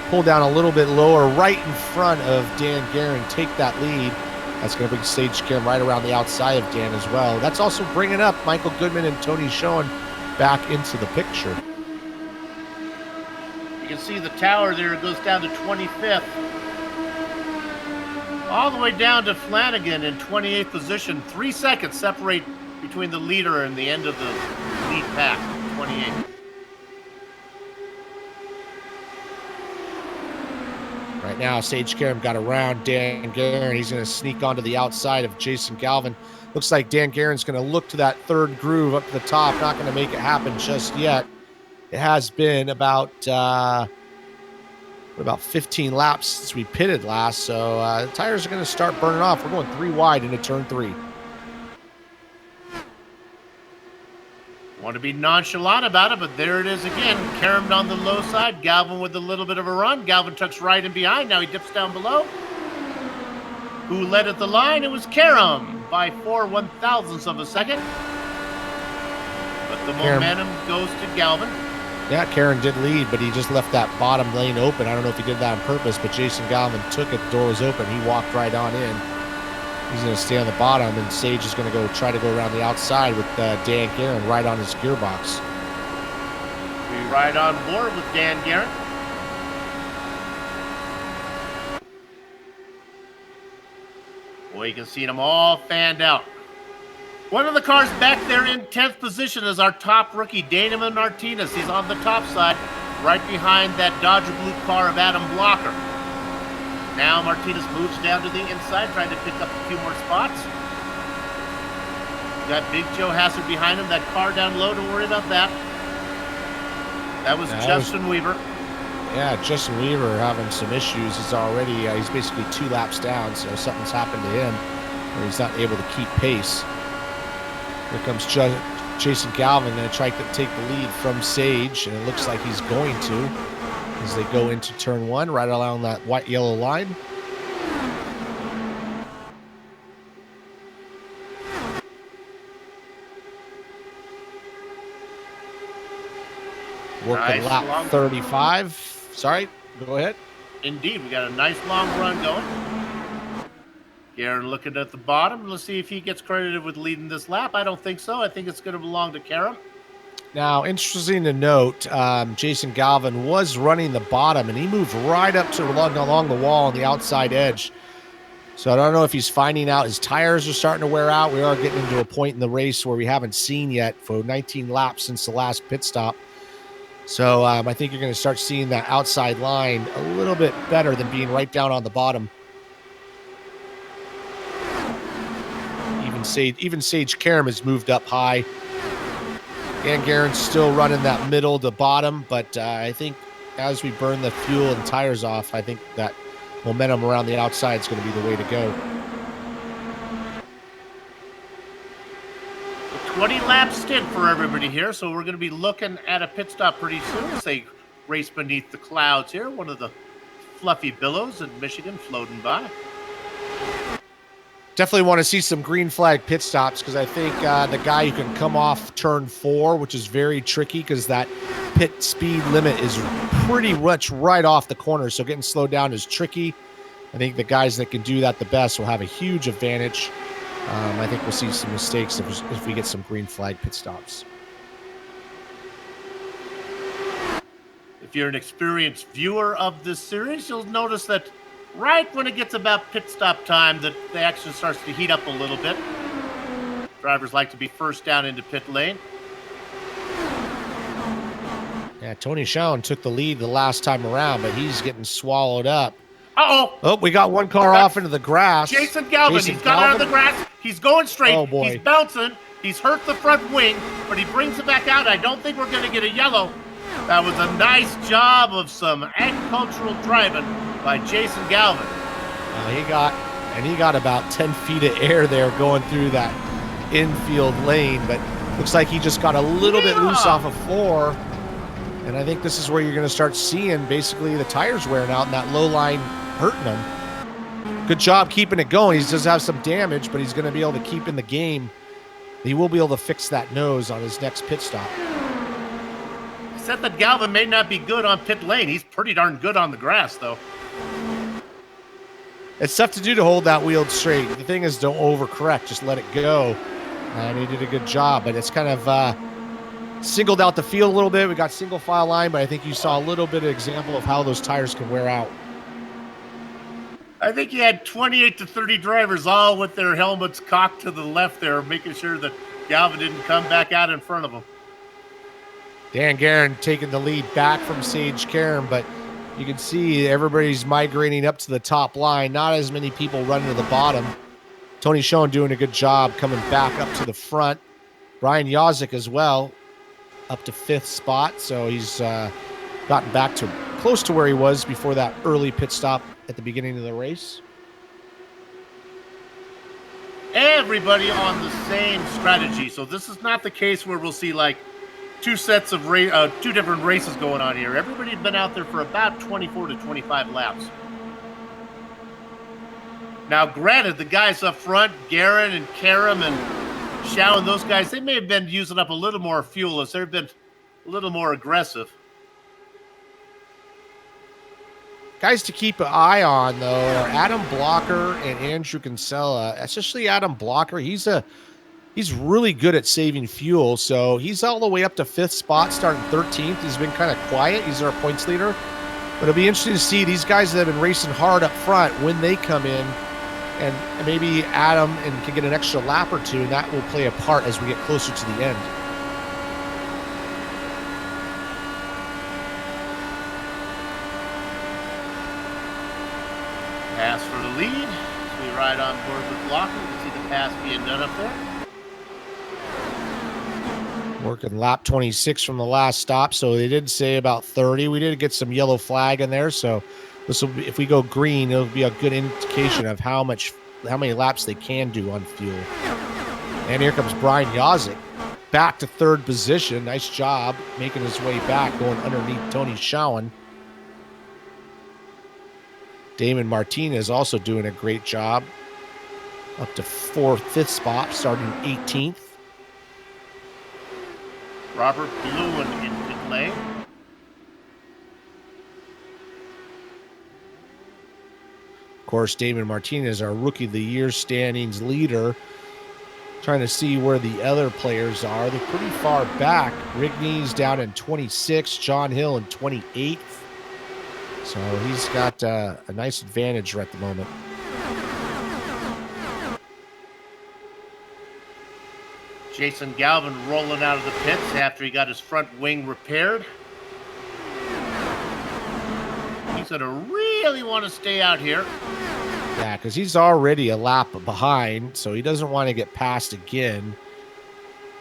pull down a little bit lower right in front of Dan Guerin, take that lead. That's going to bring Sage Guerin right around the outside of Dan as well. That's also bringing up Michael Goodman and Tony Schoen back into the picture. You can see the tower there. It goes down to 25th. All the way down to Flanagan in 28th position. 3 seconds separate between the leader and the end of the lead pack, 28th. Right now, Sage Karam got around Dan Guerin. He's going to sneak onto the outside of Jason Galvin. Looks like Dan Guerin's going to look to that third groove up to the top. Not going to make it happen just yet. It has been about 15 laps since we pitted last, so the tires are going to start burning off. We're going 3 wide into turn 3. Want to be nonchalant about it, but there it is again. Karam on the low side. Galvin with a little bit of a run. Galvin tucks right in behind. Now he dips down below. Who led at the line? It was Karam by 4 1/1000ths of a second. But the momentum goes to Galvin. Yeah, Karen did lead, but he just left that bottom lane open. I don't know if he did that on purpose, but Jason Galvin took it. The door was open. He walked right on in. He's going to stay on the bottom, and Sage is going to try to go around the outside with Dan Guerin right on his gearbox. We ride on board with Dan Guerin. Boy, you can see them all fanned out. One of the cars back there in 10th position is our top rookie, Daniman Martinez. He's on the top side, right behind that Dodger blue car of Adam Blocker. Now Martinez moves down to the inside, trying to pick up a few more spots. Got Big Joe Hassard behind him. That car down low, don't worry about that. That was Justin Weaver. Yeah, Justin Weaver having some issues. He's already, he's basically 2 laps down, so something's happened to him where he's not able to keep pace. Here comes Jason Galvin, going to try to take the lead from Sage, and it looks like he's going to as they go into turn 1, right along that white-yellow line. Working lap 35. Sorry, go ahead. Indeed, we got a nice long run going. Guerin looking at the bottom. Let's see if he gets credited with leading this lap. I don't think so. I think it's going to belong to Karam. Now, interesting to note, Jason Galvin was running the bottom, and he moved right up to along the wall on the outside edge. So I don't know if he's finding out his tires are starting to wear out. We are getting into a point in the race where we haven't seen yet for 19 laps since the last pit stop. So I think you're going to start seeing that outside line a little bit better than being right down on the bottom. Even Sage Karam has moved up high. Dan Guerin's still running that middle to bottom, but I think as we burn the fuel and tires off, I think that momentum around the outside is going to be the way to go. 20 lap stint for everybody here, so we're going to be looking at a pit stop pretty soon as they race beneath the clouds here. One of the fluffy billows in Michigan floating by. Definitely want to see some green flag pit stops because I think the guy who can come off turn 4, which is very tricky because that pit speed limit is pretty much right off the corner, so getting slowed down is tricky. I think the guys that can do that the best will have a huge advantage. I think we'll see some mistakes if we get some green flag pit stops. If you're an experienced viewer of this series, you'll notice that right when it gets about pit stop time, that the action starts to heat up a little bit. Drivers like to be first down into pit lane. Yeah, Tony Schoen took the lead the last time around, but he's getting swallowed up. Uh-oh. Oh, we got one car off into the grass. Jason Galvin, he's got out of the grass. He's going straight. Oh, boy. He's bouncing. He's hurt the front wing, but he brings it back out. I don't think we're going to get a yellow. That was a nice job of some agricultural driving by Jason Galvin. He got about 10 feet of air there going through that infield lane, but looks like he just got a little bit loose off of 4. And I think this is where you're going to start seeing basically the tires wearing out and that low line hurting him. Good job keeping it going. He does have some damage, but he's going to be able to keep in the game. He will be able to fix that nose on his next pit stop. I said that Galvin may not be good on pit lane. He's pretty darn good on the grass, though. It's tough to do to hold that wheel straight. The thing is, don't overcorrect. Just let it go. And he did a good job, but it's kind of singled out the field a little bit. We got single file line, but I think you saw a little bit of example of how those tires can wear out. I think he had 28 to 30 drivers all with their helmets cocked to the left there, making sure that Galvin didn't come back out in front of him. Dan Guerin taking the lead back from Sage Karam, but you can see everybody's migrating up to the top line. Not as many people running to the bottom. Tony Schoen doing a good job coming back up to the front. Brian Yazik as well, up to 5th spot. So he's gotten back to close to where he was before that early pit stop at the beginning of the race. Everybody on the same strategy. So this is not the case where we'll see like two sets of two different races going on here. Everybody's been out there for about 24 to 25 laps. Now, granted, the guys up front, Guerin and Karam and Shao and those guys, they may have been using up a little more fuel as they've been a little more aggressive. Guys to keep an eye on, though, are Adam Blocker and Andrew Kinsella, especially Adam Blocker. He's really good at saving fuel, so he's all the way up to 5th spot, starting 13th. He's been kind of quiet. He's our points leader. But it'll be interesting to see these guys that have been racing hard up front when they come in, and maybe Adam can get an extra lap or two, and that will play a part as we get closer to the end. Pass for the lead. As we ride on board with Blocker, you can see the pass being done up there. Working lap 26 from the last stop, so they did say about 30. We did get some yellow flag in there, so this will be, if we go green, it'll be a good indication of how many laps they can do on fuel. And here comes Brian Yazik back to 3rd position. Nice job making his way back, going underneath Tony Schoen. Damon Martinez also doing a great job, up to 5th spot, starting 18th. Robert Bluen in pit lane. Of course, Damon Martinez, our Rookie of the Year standings leader. Trying to see where the other players are. They're pretty far back. Rigney's down in 26th, John Hill in 28th. So he's got a nice advantage right at the moment. Jason Galvin rolling out of the pits after he got his front wing repaired. He's going to really want to stay out here. Yeah, because he's already a lap behind, so he doesn't want to get passed again.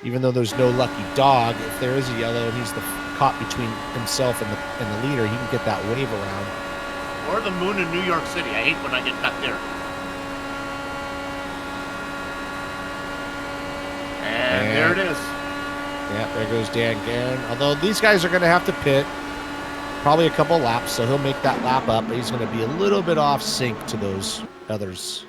Even though there's no lucky dog, if there is a yellow and he's caught between himself and the leader, he can get that wave around. Or the moon in New York City. I hate when I get cut there. And there it is. Yeah, there goes Dan Guerin. Although these guys are going to have to pit probably a couple laps, so he'll make that lap up, but he's going to be a little bit off sync to those others.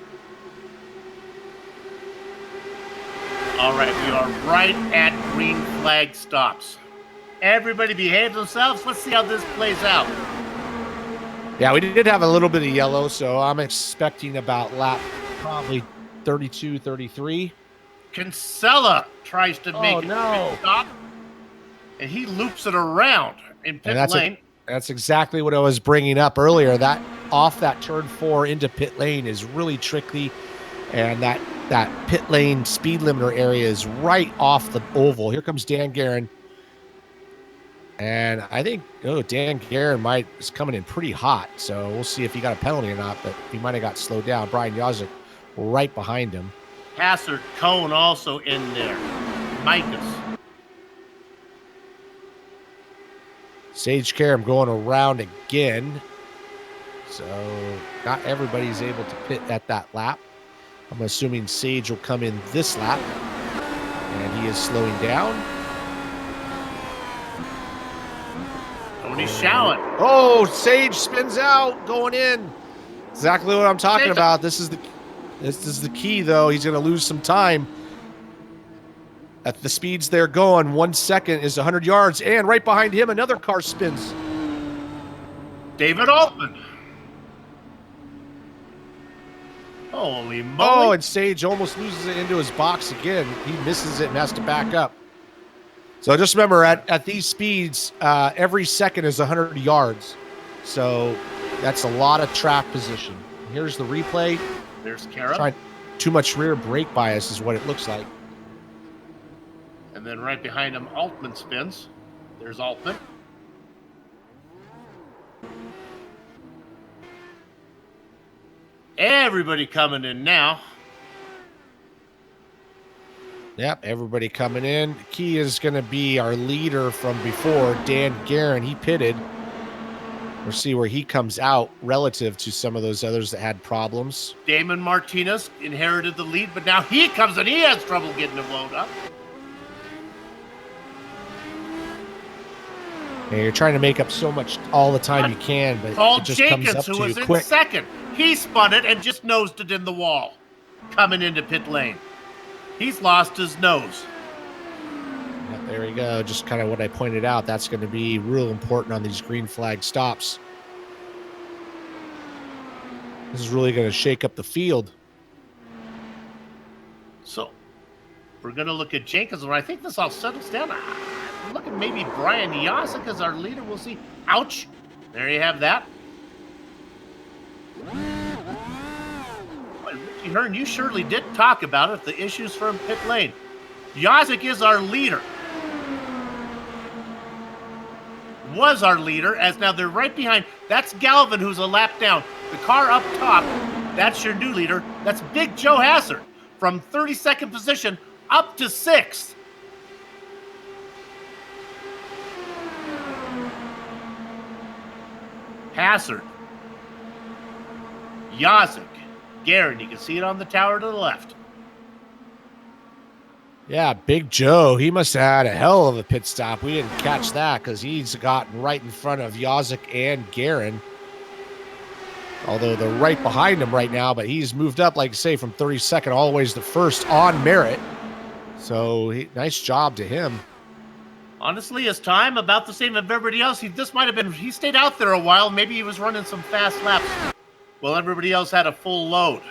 All right, we are right at green flag stops. Everybody behave themselves. Let's see how this plays out. Yeah, we did have a little bit of yellow, so I'm expecting about lap probably 32, 33. Kinsella tries to make a no. stop, and he loops it around in pit lane. That's exactly what I was bringing up earlier. That off that turn 4 into pit lane is really tricky, and that pit lane speed limiter area is right off the oval. Here comes Dan Guerin, and I think Dan Guerin is coming in pretty hot. So we'll see if he got a penalty or not, but he might have got slowed down. Brian Yazik right behind him. Hassard, Cone also in there. Micus. Sage Karam going around again. So not everybody's able to pit at that lap. I'm assuming Sage will come in this lap. And he is slowing down. Tony's showing. Oh, Sage spins out, going in. Exactly what I'm talking about. This is the key, though. He's going to lose some time. At the speeds they're going, 1 second is 100 yards, and right behind him, another car spins. David Altman. Holy moly. Oh, and Sage almost loses it into his box again. He misses it and has to back up. So just remember, at these speeds, every second is 100 yards. So that's a lot of track position. Here's the replay. There's Kara. Too much rear brake bias is what it looks like. And then right behind him, Altman spins. There's Altman. Everybody coming in now. Yep, everybody coming in. The key is going to be our leader from before, Dan Guerin. He pitted. We'll see where he comes out relative to some of those others that had problems. Damon Martinez inherited the lead, but now he comes and he has trouble getting it loaded up. And you're trying to make up so much all the time you can, but Paul it just Jenkins, comes up who to was you in quick. second, he spun it and just nosed it in the wall, coming into pit lane. He's lost his nose. Yep, there we go. Just kind of what I pointed out. That's going to be real important on these green flag stops. This is really going to shake up the field. So, we're going to look at Jenkins. When I think this all settles down, I'm looking maybe Brian Yasek as our leader. We'll see. Ouch. There you have that. Ricky Hearn, you surely did talk about it, the issues from pit lane. Yasek is our leader. Was our leader, as now they're right behind. That's Galvin, who's a lap down. The car up top, that's your new leader. That's Big Joe Hassard from 32nd position up to 6th. Hassard, Yazik, Guerin, you can see it on the tower to the left. Yeah, Big Joe, he must have had a hell of a pit stop. We didn't catch that because he's gotten right in front of Yazik and Guerin. Although they're right behind him right now, but he's moved up, like I say, from 32nd all the way to the first on merit. So nice job to him. Honestly, his time about the same as everybody else. He stayed out there a while. Maybe he was running some fast laps. Well, everybody else had a full load.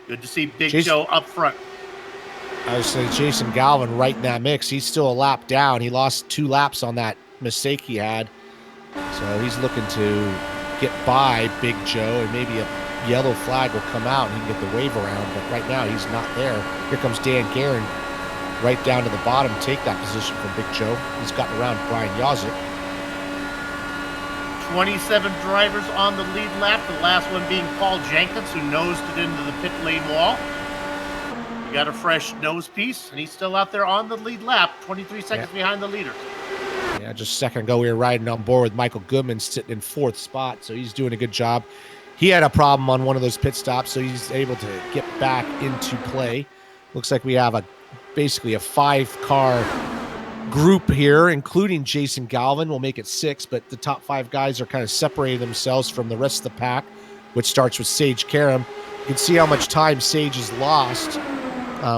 Good to see Big Joe up front. I was saying Jason Galvin right in that mix. He's still a lap down. He lost 2 laps on that mistake he had. So he's looking to get by Big Joe, and maybe a yellow flag will come out and he can get the wave around. But right now he's not there. Here comes Dan Guerin right down to the bottom, take that position from Big Joe. He's gotten around Brian Yazic. 27 drivers on the lead lap, the last one being Paul Jenkins, who nosed it into the pit lane wall. He got a fresh nose piece, and he's still out there on the lead lap, 23 seconds behind the leader. Yeah, just a second ago we were riding on board with Michael Goodman sitting in 4th spot, so he's doing a good job. He had a problem on one of those pit stops, so he's able to get back into play. Looks like we have basically a 5-car group here, including Jason Galvin. Will make it 6, but the top 5 guys are kind of separating themselves from the rest of the pack, which starts with Sage Karam. You can see how much time Sage has lost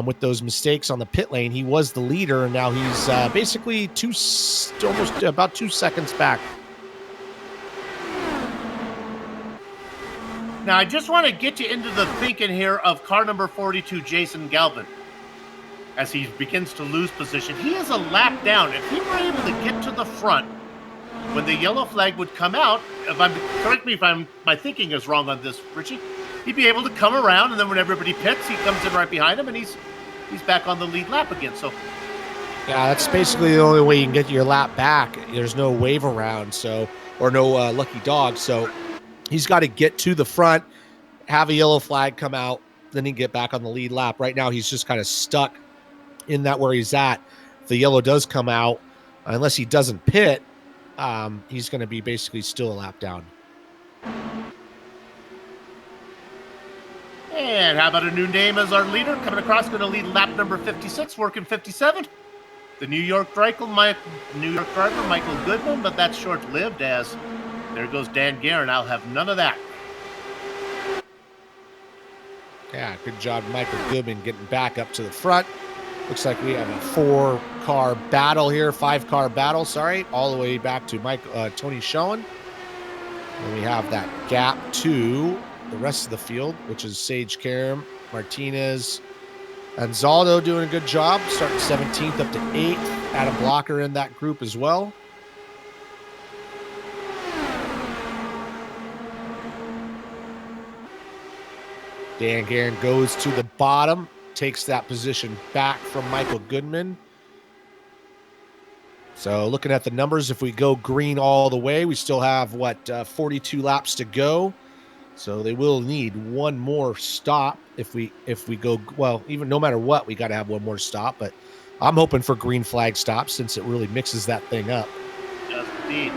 with those mistakes on the pit lane. He was the leader, and now he's basically almost about 2 seconds back. Now, I just want to get you into the thinking here of car number 42, Jason Galvin. As he begins to lose position, he is a lap down. If he were able to get to the front when the yellow flag would come out, correct me if my thinking is wrong on this, Richie, he'd be able to come around, and then when everybody pits, he comes in right behind him, and he's back on the lead lap again. So, yeah, that's basically the only way you can get your lap back. There's no wave around, or no lucky dog. So he's got to get to the front, have a yellow flag come out, then he can get back on the lead lap. Right now, he's just kind of stuck in that where he's at. If the yellow does come out, unless he doesn't pit, he's going to be basically still a lap down. And how about a new name as our leader? Coming across, going to lead lap number 56, working 57. The New York driver, Michael Goodman, but that's short-lived as there goes Dan Guerin. I'll have none of that. Yeah, good job, Michael Goodman, getting back up to the front. Looks like we have a 4-car battle here, 5-car battle, sorry, all the way back to Tony Schoen. And we have that gap to the rest of the field, which is Sage Karam, Martinez, and Zaldo doing a good job, starting 17th up to 8th. Adam Blocker in that group as well. Dan Guerin goes to the bottom, takes that position back from Michael Goodman. So looking at the numbers, if we go green all the way, we still have, 42 laps to go. So they will need one more stop if we go, well, even no matter what, we got to have one more stop. But I'm hoping for green flag stops since it really mixes that thing up. Yes, indeed.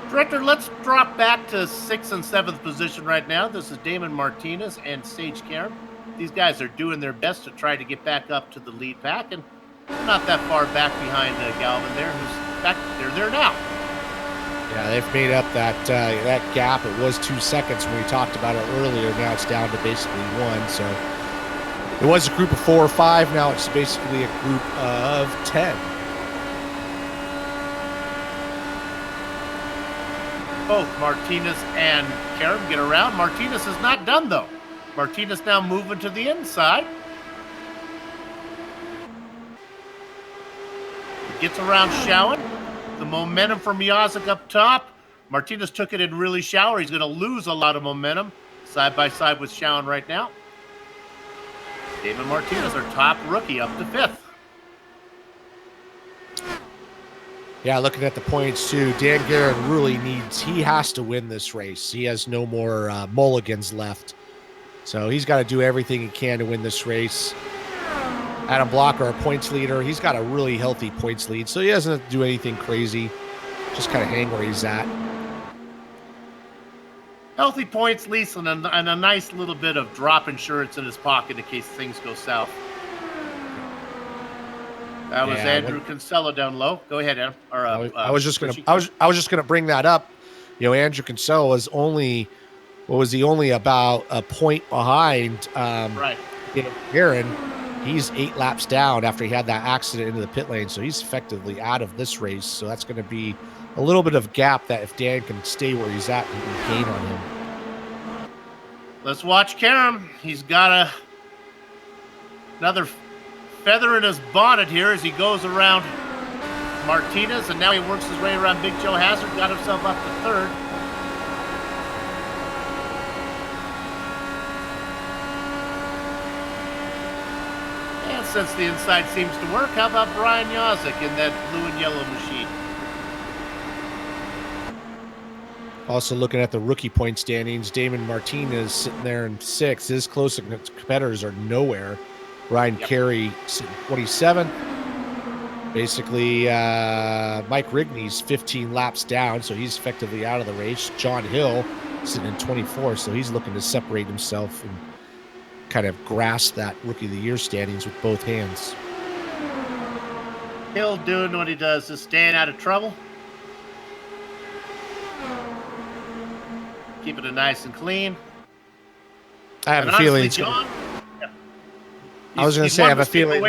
Director, let's drop back to 6th and 7th position right now. This is Damon Martinez and Sage Karam. These guys are doing their best to try to get back up to the lead pack, and they're not that far back behind Galvin there, who's back. They're there now. Yeah, they've made up that gap. It was 2 seconds when we talked about it earlier. Now it's down to basically 1. So it was a group of 4 or 5. Now it's basically a group of 10. Both Martinez and Karam get around. Martinez is not done, though. Martinez now moving to the inside. He gets around Schoen. The momentum from Yazic up top. Martinez took it in really shallow. He's going to lose a lot of momentum side by side with Schoen right now. Damon Martinez, our top rookie, up to 5th. Yeah, looking at the points too, Dan Guerin really he has to win this race. He has no more mulligans left. So he's got to do everything he can to win this race. Adam Blocker, our points leader, he's got a really healthy points lead, so he doesn't have to do anything crazy. Just kind of hang where he's at. Healthy points lead and a nice little bit of drop insurance in his pocket in case things go south. That was Andrew Kinsella down low. Go ahead, Adam. Or, I was just gonna bring that up. Andrew Kinsella was only about a point behind right. Guerin. He's 8 laps down after he had that accident into the pit lane, so he's effectively out of this race. So that's going to be a little bit of gap that if Dan can stay where he's at, he can gain on him. Let's watch Karam. He's got another feather in his bonnet here as he goes around Martinez, and now he works his way around Big Joe Hazard, got himself up to third. And since the inside seems to work, how about Brian Yozik in that blue and yellow machine? Also looking at the rookie point standings, Damon Martinez sitting there in 6th. His closest competitors are nowhere. Ryan Carey sitting 27th. Basically, Mike Rigney's 15 laps down, so he's effectively out of the race. John Hill sitting in 24th, so he's looking to separate himself and kind of grasp that Rookie of the Year standings with both hands. Hill doing what he does, just staying out of trouble. Keeping it nice and clean. I have and a feeling. Honestly, John, I was going to say, I have a feeling.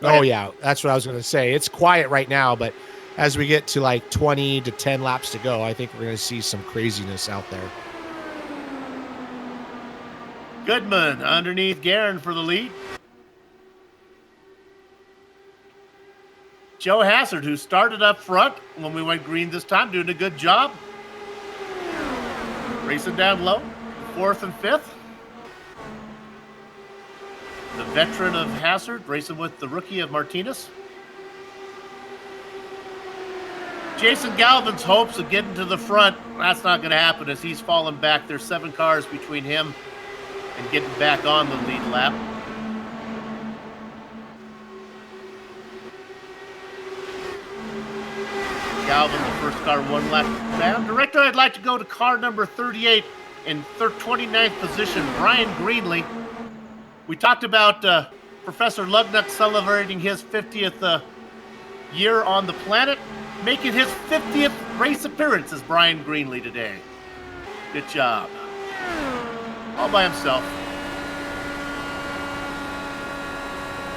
Oh, yeah, that's what I was going to say. It's quiet right now, but as we get to like 20 to 10 laps to go, I think we're going to see some craziness out there. Goodman underneath Guerin for the lead. Joe Hazard, who started up front when we went green this time, doing a good job. Racing down low, 4th and 5th. The veteran of Hazard racing with the rookie of Martinez. Jason Galvin's hopes of getting to the front, that's not going to happen as he's fallen back. There's 7 cars between him and getting back on the lead lap. Galvin, the first car, 1 lap down. Director, I'd like to go to car number 38 in 29th position, Brian Greenlee. We talked about Professor Lugnut celebrating his 50th year on the planet. Making his 50th race appearance is Brian Greenlee today. Good job. All by himself.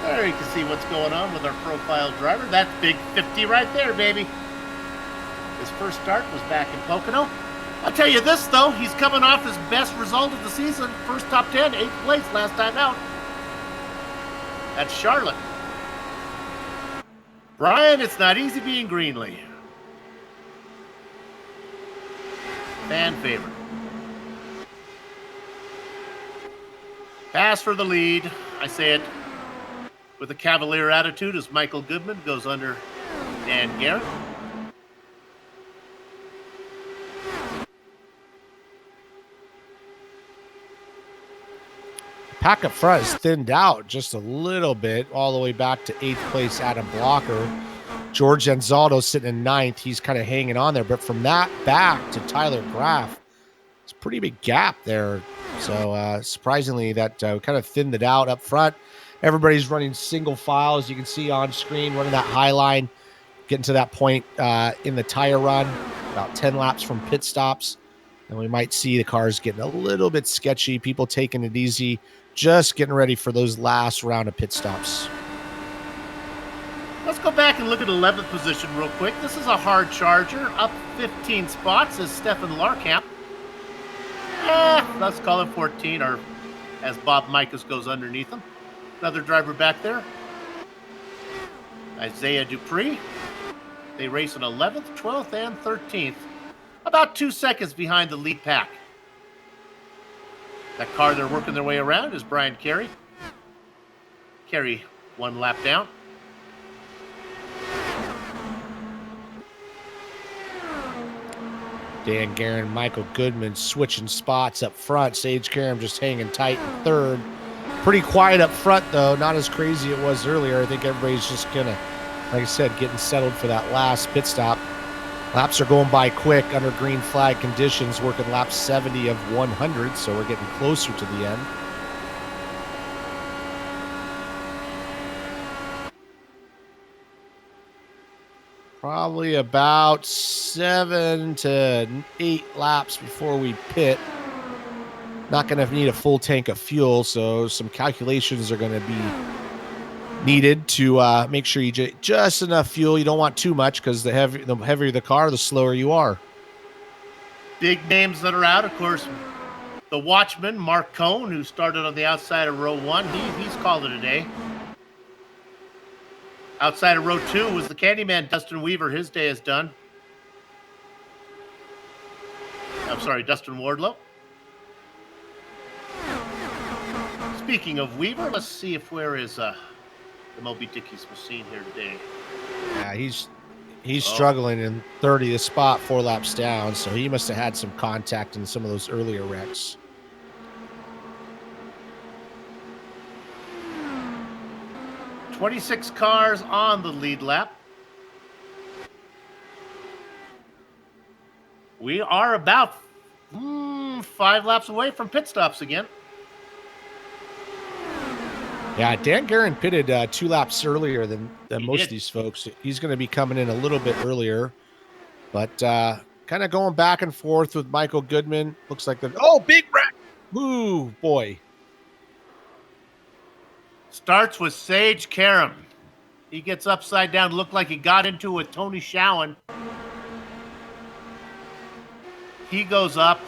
There you can see what's going on with our profile driver. That's big 50 right there, baby. His first start was back in Pocono. I'll tell you this, though. He's coming off his best result of the season. First top 10, 8th place last time out. That's Charlotte. Brian, it's not easy being Greenlee. Fan favorite. Pass for the lead. I say it with a cavalier attitude as Michael Goodman goes under Dan Garrett. Pack up front is thinned out just a little bit, all the way back to 8th place Adam Blocker. George Anzaldo sitting in 9th. He's kind of hanging on there, but from that back to Tyler Graff, it's a pretty big gap there. So surprisingly, that kind of thinned it out up front. Everybody's running single file, as you can see on screen, running that high line, getting to that point in the tire run, about 10 laps from pit stops. And we might see the cars getting a little bit sketchy, people taking it easy, just getting ready for those last round of pit stops. Let's go back and look at 11th position real quick. This is a hard charger. Up 15 spots is Stefan Larkamp. Let's call him 14, or as Bob Mikas goes underneath him. Another driver back there. Isaiah Dupree. They race in 11th, 12th, and 13th. About 2 seconds behind the lead pack. That car they're working their way around is Brian Carey. Carey 1 lap down. Dan Guerin, Michael Goodman switching spots up front. Sage Karam just hanging tight in 3rd. Pretty quiet up front, though. Not as crazy it was earlier. I think everybody's just kind of, like I said, getting settled for that last pit stop. Laps are going by quick under green flag conditions, working lap 70 of 100, so we're getting closer to the end. Probably about 7 to 8 laps before we pit. Not going to need a full tank of fuel, so some calculations are going to be needed to make sure you just enough fuel. You don't want too much because the heavier the car, the slower you are. Big names that are out, of course. The watchman, Mark Cohn, who started on the outside of row 1, he's called it a day. Outside of row 2 was the Candyman, Dustin Weaver. His day is done. I'm sorry, Dustin Wardlow. Speaking of Weaver, let's see if where is the Moby Dickie's machine here today. Yeah, he's struggling in 30th spot, 4 laps down, so he must have had some contact in some of those earlier wrecks. "26 cars on the lead lap. We are about 5 laps away from pit stops again. Yeah, Dan Guerin pitted 2 laps earlier than most of these folks. He's going to be coming in a little bit earlier, but kind of going back and forth with Michael Goodman. Looks like big wreck. Ooh, boy. Starts with Sage Karam. He gets upside down. Looked like he got into it with Tony Schowen. He goes up.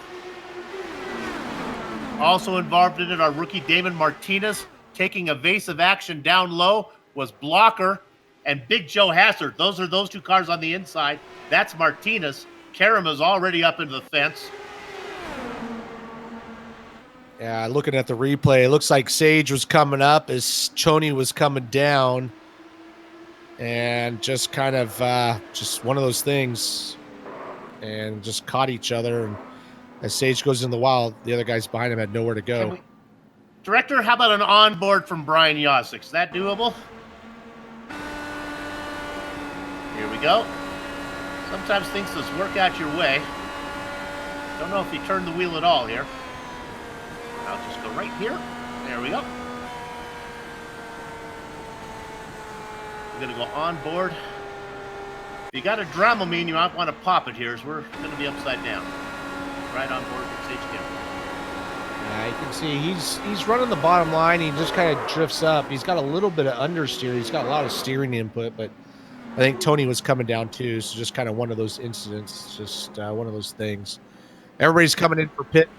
Also involved in it, our rookie Damon Martinez. Taking evasive action down low was Blocker and Big Joe Hassard. Those are those 2 cars on the inside. That's Martinez. Karam is already up into the fence. Yeah, looking at the replay, it looks like Sage was coming up as Choney was coming down. And just kind of just one of those things. And just caught each other. And as Sage goes in the wild, the other guys behind him had nowhere to go. Director, how about an onboard from Brian Yosick? Is that doable? Here we go. Sometimes things just work out your way. Don't know if he turned the wheel at all here. I'll just go right here. There we go. We're going to go on board. If you got a Dramamine, you might want to pop it here as we're going to be upside down. Right on board with Sage Karam. Yeah, you can see he's running the bottom line. He just kind of drifts up. He's got a little bit of understeer. He's got a lot of steering input, but I think Tony was coming down too. So just kind of one of those incidents, just one of those things. Everybody's coming in for pit.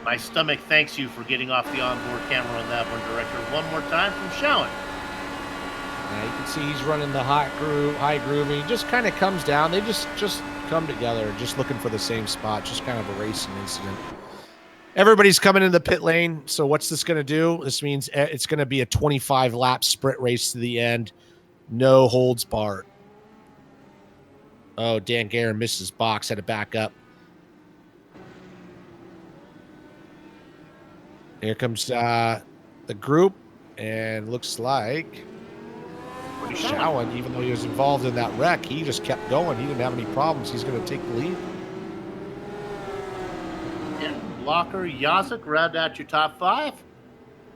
My stomach thanks you for getting off the onboard camera on that one, Director. One more time from Schowen. Yeah, you can see he's running the high groove, and he just kind of comes down. They just come together, just looking for the same spot, just kind of a racing incident. Everybody's coming into the pit lane. So what's this going to do? This means it's going to be a 25-lap sprint race to the end. No holds barred. Oh, Dan Guerin missed his box, had to back up. Here comes the group, and looks like Schowen, even though he was involved in that wreck, he just kept going. He didn't have any problems. He's going to take the lead. Blocker, Yosick, round out your top 5.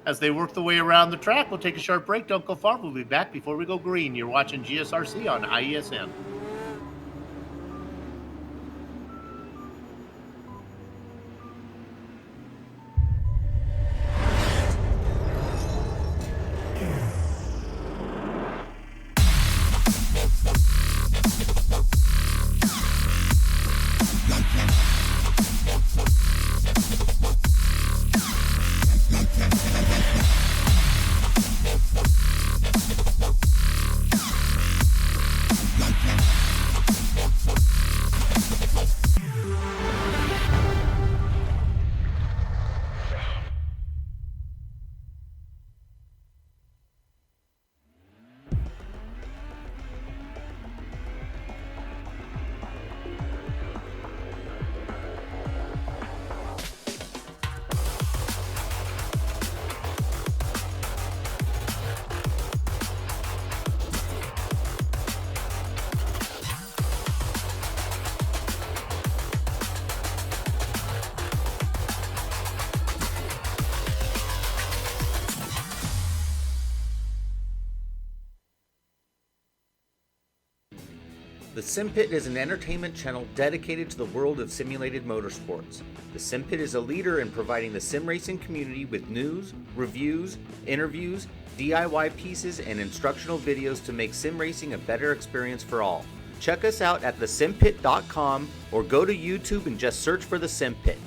As they work the way around the track, we'll take a short break. Don't go far. We'll be back before we go green. You're watching GSRC on IESN. The SimPit is an entertainment channel dedicated to the world of simulated motorsports. The SimPit is a leader in providing the sim racing community with news, reviews, interviews, DIY pieces, and instructional videos to make sim racing a better experience for all. Check us out at thesimpit.com or go to YouTube and just search for the SimPit.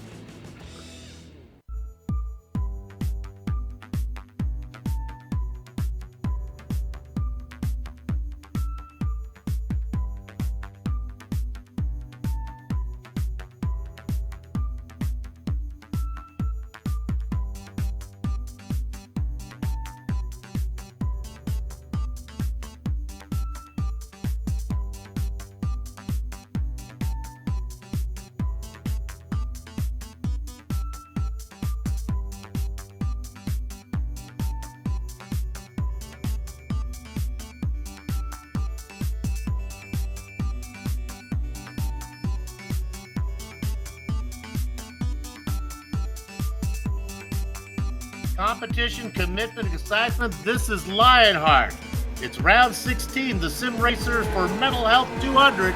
Competition, commitment, excitement. This is Lionheart. It's round 16. The Sim Racers for Mental Health 200.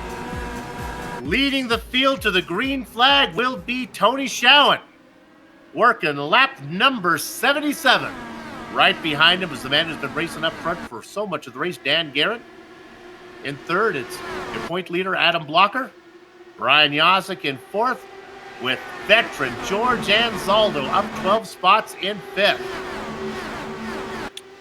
Leading the field to the green flag will be Tony Schowen, working lap number 77. Right behind him is the man who's been racing up front for so much of the race, Dan Garrett. In third, it's your point leader, Adam Blocker. Brian Yazik in fourth, with veteran George Anzaldo up 12 spots in fifth.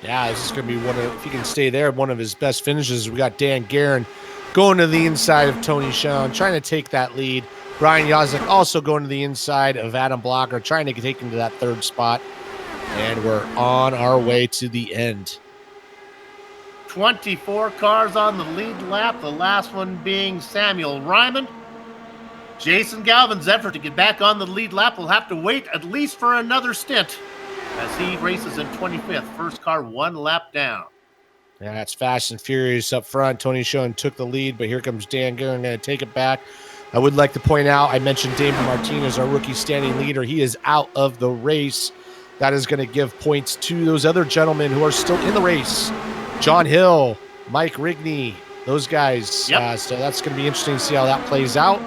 Yeah, this is going to be if he can stay there, one of his best finishes. We got Dan Guerin going to the inside of Tony Schoen, trying to take that lead. Brian Yazik also going to the inside of Adam Blocker, trying to take him to that third spot. And we're on our way to the end. 24 cars on the lead lap, the last one being Samuel Ryman. Jason Galvin's effort to get back on the lead lap will have to wait at least for another stint as he races in 25th. First car one lap down. Yeah, it's fast and furious up front. Tony Schoen took the lead, but here comes Dan Guerin going to take it back. I would like to point out, I mentioned Damon Martinez, our rookie standing leader. He is out of the race. That is going to give points to those other gentlemen who are still in the race. John Hill, Mike Rigney, those guys. Yep. So that's going to be interesting to see how that plays out.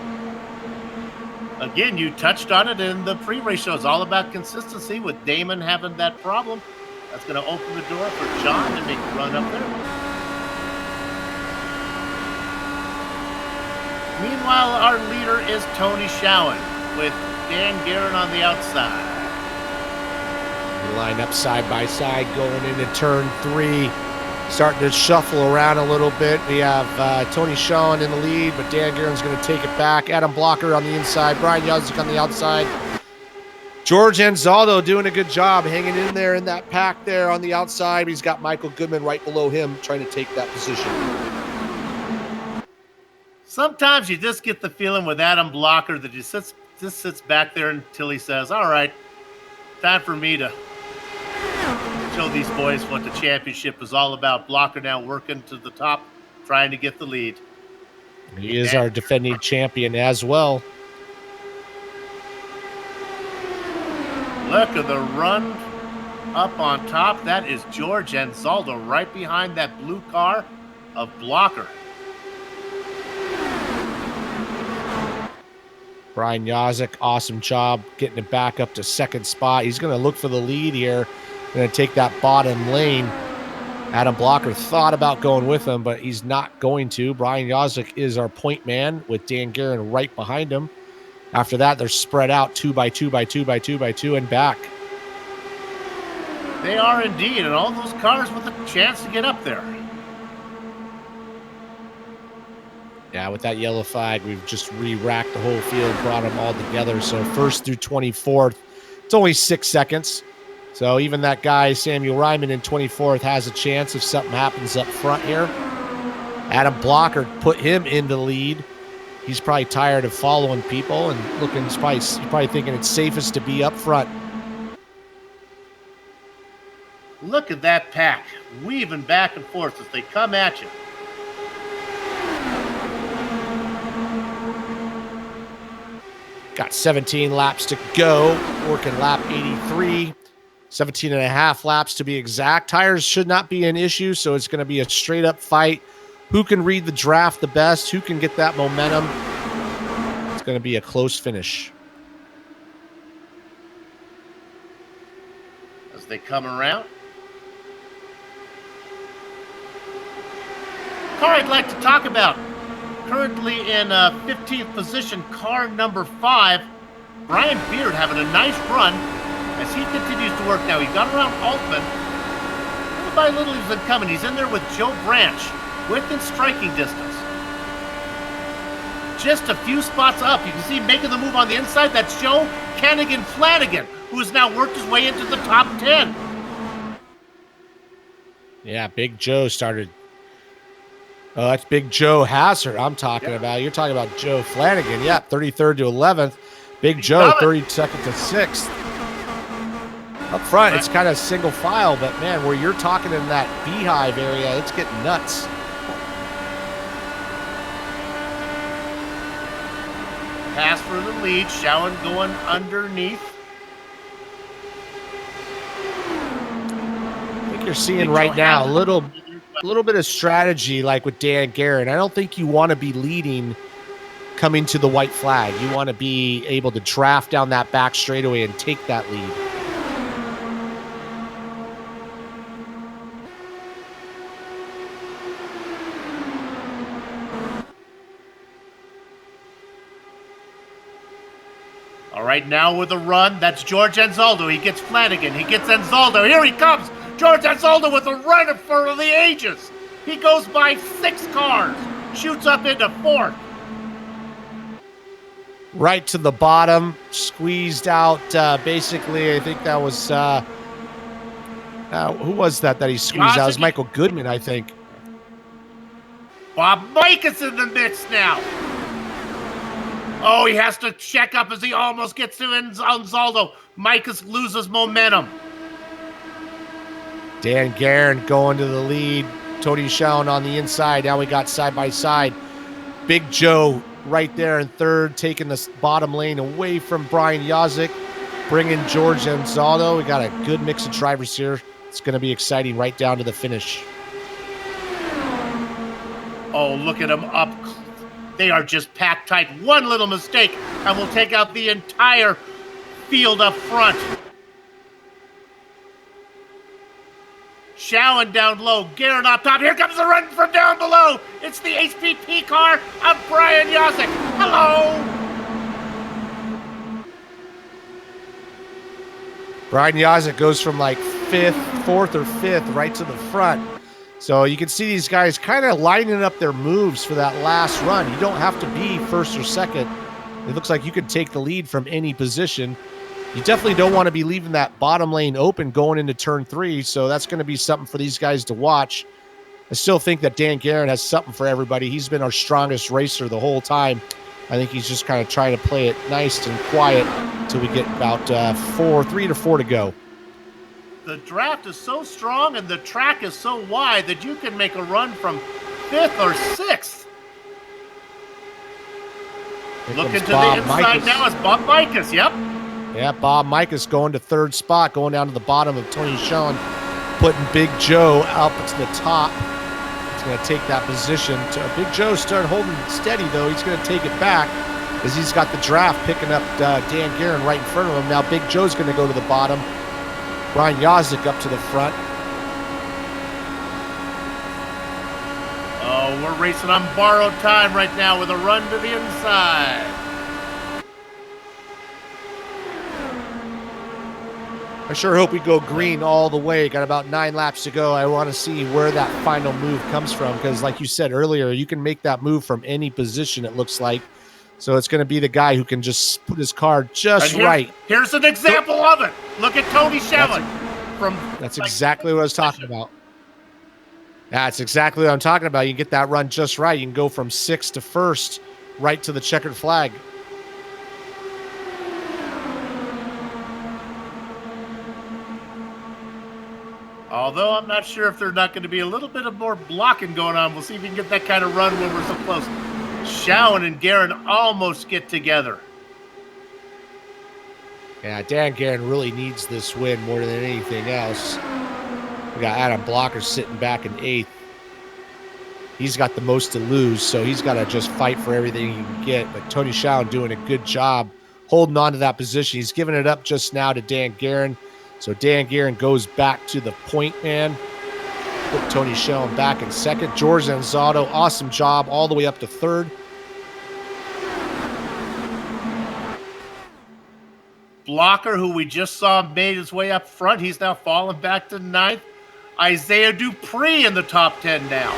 Again, you touched on it in the pre-race show. It's all about consistency with Damon having that problem. That's going to open the door for John to make a run up there. Meanwhile, our leader is Tony Schoen with Dan Guerin on the outside. We line up side by side going into turn 3. Starting to shuffle around a little bit. We have Tony Schoen in the lead, but Dan Guerin's going to take it back. Adam Blocker on the inside. Brian Yazik on the outside. George Anzaldo doing a good job hanging in there in that pack there on the outside. He's got Michael Goodman right below him trying to take that position. Sometimes you just get the feeling with Adam Blocker that he just sits back there until he says, all right, time for me to show these boys what the championship is all about. Blocker now working to the top, trying to get the lead. He is our defending champion as well. Look at the run up on top. That is George Anzaldo right behind that blue car of Blocker. Brian Yazik, awesome job getting it back up to second spot. He's going to look for the lead here. Going to take that bottom lane. Adam Blocker thought about going with him, but he's not going to. Brian Yazik is our point man with Dan Guerin right behind him. After that, they're spread out 2 by 2 by 2 by 2 by 2 and back. They are indeed, and all those cars with a chance to get up there. Yeah, with that yellow flag, we've just re-racked the whole field, brought them all together. So first through 24th, it's only 6 seconds. So even that guy, Samuel Ryman, in 24th has a chance if something happens up front here. Adam Blocker put him in the lead. He's probably tired of following people and looking. He's probably thinking it's safest to be up front. Look at that pack, weaving back and forth as they come at you. Got 17 laps to go, working lap 83. 17 and a half laps to be exact. Tires should not be an issue, so it's going to be a straight up fight. Who can read the draft the best? Who can get that momentum? It's going to be a close finish. As they come around. Car I'd like to talk about. Currently in 15th position, car number 5. Brian Beard having a nice run as he continues to work now. He got around Altman. Little by little he's been coming. He's in there with Joe Branch, within striking distance. Just a few spots up. You can see him making the move on the inside. That's Joe Cannigan Flanagan, who has now worked his way into the top 10. Yeah, Big Joe started. Oh, that's Big Joe Hazard I'm talking about. You're talking about Joe Flanagan. Yeah, 33rd to 11th. Big Joe, 32nd to 6th. Up front, it's kind of single file, but man, where you're talking in that beehive area, it's getting nuts. Pass for the lead. Schoen going underneath. think you're seeing right now a little bit of strategy, like with Dan Guerin. I don't think you want to be leading coming to the white flag. You want to be able to draft down that back straightaway and take that lead. All right, now with a run, that's George Anzaldo. He gets Flanagan. He gets Anzaldo. Here he comes. George Anzaldo with a run for the ages. He goes by 6 cars, shoots up into 4th. Right to the bottom, squeezed out. Basically, I think that was who was that he squeezed out? It was Michael Goodman, I think. Bob Micus in the midst now. Oh, he has to check up as he almost gets to Anzaldo. Micus loses momentum. Dan Guerin going to the lead. Tony Schoen on the inside. Now we got side by side. Big Joe right there in 3rd, taking the bottom lane away from Brian Yazik, bringing George Anzaldo. We got a good mix of drivers here. It's going to be exciting right down to the finish. Oh, look at them up. They are just packed tight. One little mistake, and we'll take out the entire field up front. Schoen down low, Guerin up top. Here comes the run from down below. It's the HPP car of Brian Yazik. Hello. Brian Yazik goes from like 4th or 5th right to the front. So you can see these guys kind of lining up their moves for that last run. You don't have to be 1st or 2nd. It looks like you could take the lead from any position. You definitely don't want to be leaving that bottom lane open going into turn 3, so that's going to be something for these guys to watch. I still think that Dan Guerin has something for everybody. He's been our strongest racer the whole time. I think he's just kind of trying to play it nice and quiet until we get about 3 to 4 to go. The draft is so strong and the track is so wide that you can make a run from 5th or 6th. Looking to the inside now is Bob Micus, yep. Yeah, Bob Micus going to 3rd spot, going down to the bottom of Tony Schoen, putting Big Joe up to the top. He's going to take that position. Big Joe started holding it steady, though. He's going to take it back as he's got the draft picking up Dan Guerin right in front of him. Now Big Joe's going to go to the bottom. Brian Yazik up to the front. Oh, we're racing on borrowed time right now with a run to the inside. I sure hope we go green all the way. Got about 9 laps to go. I want to see where that final move comes from because, like you said earlier, you can make that move from any position, it looks like. So it's going to be the guy who can just put his car just right. Here's an example of it. Look at Tony Schoen. That's exactly what I was talking about. That's exactly what I'm talking about. You can get that run just right. You can go from 6th to 1st right to the checkered flag. Although I'm not sure if there's not going to be a little bit of more blocking going on. We'll see if we can get that kind of run when we're so close. Schoen and Guerin almost get together. Yeah, Dan Guerin really needs this win more than anything else. We got Adam Blocker sitting back in 8th. He's got the most to lose, so he's got to just fight for everything he can get. But Tony Schoen doing a good job holding on to that position. He's giving it up just now to Dan Guerin. So Dan Guerin goes back to the point man. Put Tony Schoen back in 2nd. George Anzaldo, awesome job all the way up to 3rd. Blocker, who we just saw made his way up front, he's now fallen back to 9th. Isaiah Dupree in the top 10 now.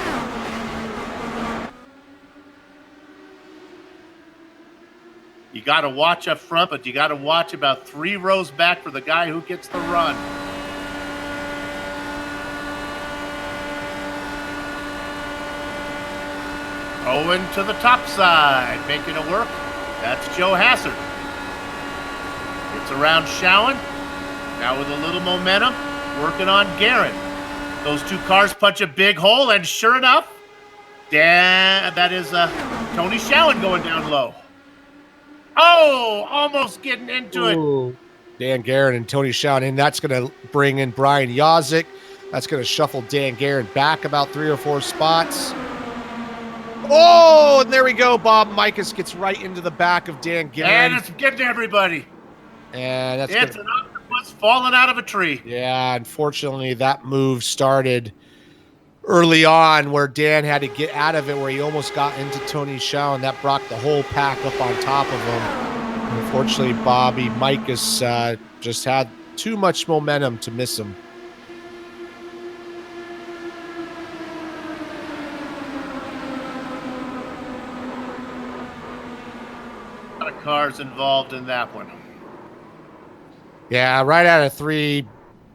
You got to watch up front, but you got to watch about 3 rows back for the guy who gets the run. Owen to the top side, making it work. That's Joe Hassard. It's around Schoen. Now with a little momentum, working on Guerin. Those 2 cars punch a big hole, and sure enough, that is Tony Schoen going down low. Oh, almost getting into it. Dan Guerin and Tony Schoen, and that's going to bring in Brian Yazik. That's going to shuffle Dan Guerin back about 3 or 4 spots. Oh, and there we go. Bob Mikus gets right into the back of Dan Guerin. And it's getting everybody. And that's it's an octopus falling out of a tree. Yeah, unfortunately, that move started early on where Dan had to get out of it, where he almost got into Tony Shaw, and that brought the whole pack up on top of him. Unfortunately, Bobby Mikus just had too much momentum to miss him. A lot of cars involved in that one. Yeah, right out of 3,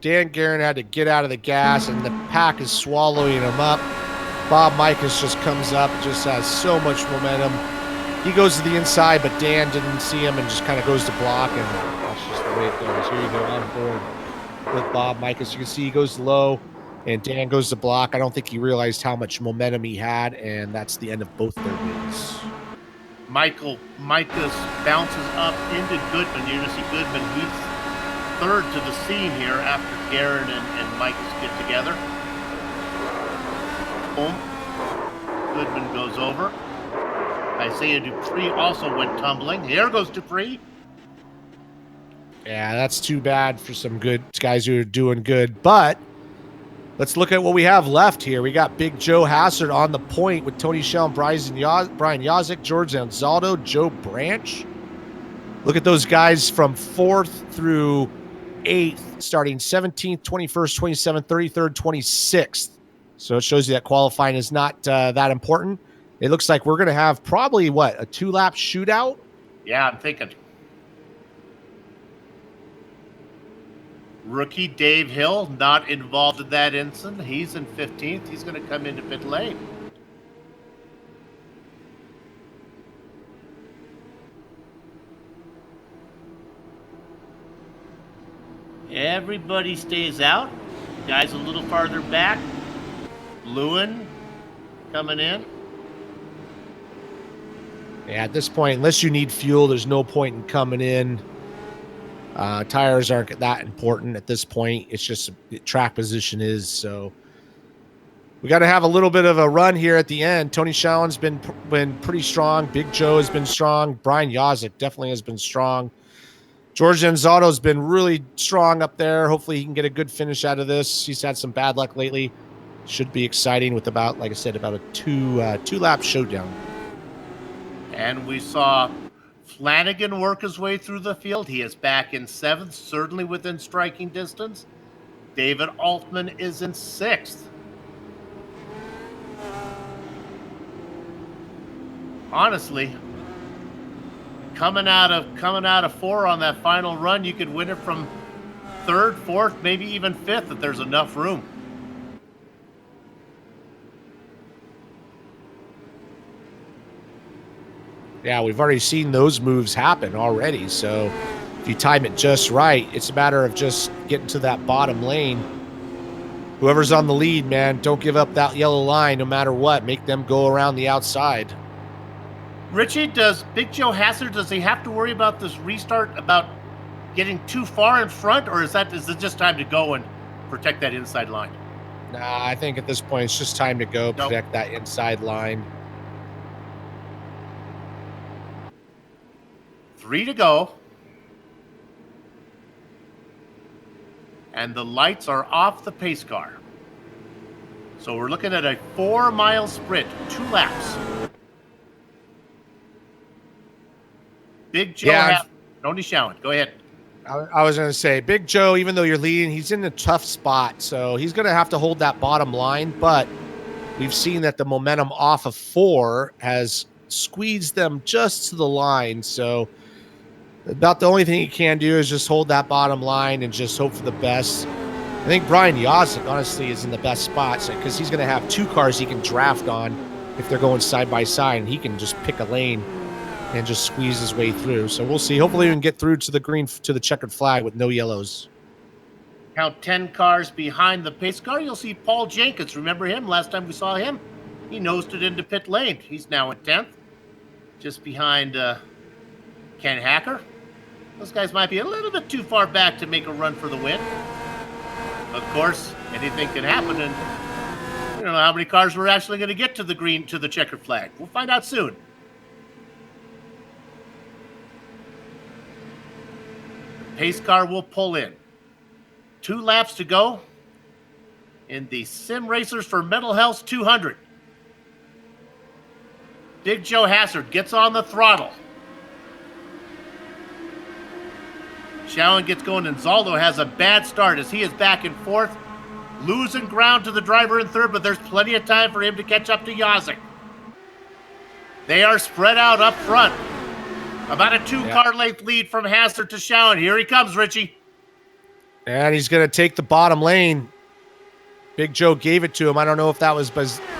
Dan Guerin had to get out of the gas, and the pack is swallowing him up. Bob Mikus just comes up, just has so much momentum. He goes to the inside, but Dan didn't see him and just kind of goes to block, and that's just the way it goes. Here you go on board with Bob Mikus. You can see he goes low, and Dan goes to block. I don't think he realized how much momentum he had, and that's the end of both their wins. Mikus bounces up into Goodman. You're going to see Goodman. He's third to the scene here after Guerin and Mikus get together. Boom. Goodman goes over. Isaiah Dupree also went tumbling. Here goes Dupree. Yeah, that's too bad for some good guys who are doing good. But let's look at what we have left here. We got Big Joe Hassard on the point with Tony Schell, Brian Yazik, George Anzaldo, Joe Branch. Look at those guys from 4th through 8th, starting 17th, 21st, 27th, 33rd, 26th. So it shows you that qualifying is not that important. It looks like we're going to have probably, a 2-lap shootout? Yeah, I'm thinking. Rookie Dave Hill, not involved in that incident. He's in 15th. He's going to come into pit lane. Everybody stays out. Guys a little farther back. Lewin coming in. Yeah, at this point, unless you need fuel, there's no point in coming in. Tires aren't that important at this point. It's just track position is. So we got to have a little bit of a run here at the end. Tony Shallon's been pretty strong. Big Joe has been strong. Brian Yazik definitely has been strong. George Anzaldo's been really strong up there. Hopefully he can get a good finish out of this. He's had some bad luck lately. Should be exciting with about, like I said, about a two-lap showdown. And we saw Flanagan work his way through the field. He is back in 7th, certainly within striking distance. David Altman is in 6th. Honestly, coming out of 4 on that final run, you could win it from 3rd, 4th, maybe even 5th if there's enough room. Yeah, we've already seen those moves happen already. So if you time it just right, it's a matter of just getting to that bottom lane. Whoever's on the lead, man, don't give up that yellow line no matter what. Make them go around the outside. Richie, does Big Joe Hassard, does he have to worry about this restart, about getting too far in front, or is it just time to go and protect that inside line? Nah, I think at this point it's just time to go protect that inside line. 3 to go. And the lights are off the pace car. So we're looking at a 4-mile sprint, 2 laps. Big Joe, Tony Shallon, go ahead. I was going to say, Big Joe, even though you're leading, he's in a tough spot. So he's going to have to hold that bottom line. But we've seen that the momentum off of 4 has squeezed them just to the line. So about the only thing he can do is just hold that bottom line and just hope for the best. I think Brian Yazik, honestly, is in the best spot because he's going to have 2 cars he can draft on if they're going side by side, and he can just pick a lane and just squeeze his way through. So we'll see. Hopefully we can get through to the checkered flag with no yellows. Count 10 cars behind the pace car. You'll see Paul Jenkins. Remember him? Last time we saw him, he nosed it into pit lane. He's now in 10th, just behind Ken Hacker. Those guys might be a little bit too far back to make a run for the win. Of course, anything can happen, and we don't know how many cars we're actually going to get to the checkered flag. We'll find out soon. The pace car will pull in. 2 laps to go in the Sim Racers for Mental Health 200. Big Joe Hazard gets on the throttle. Showen gets going, and Zaldo has a bad start as he is back and forth, losing ground to the driver in third, but there's plenty of time for him to catch up to Yazik. They are spread out up front. About a 2-car length lead from Hazard to Showen. Here he comes, Richie. And he's going to take the bottom lane. Big Joe gave it to him. I don't know if that was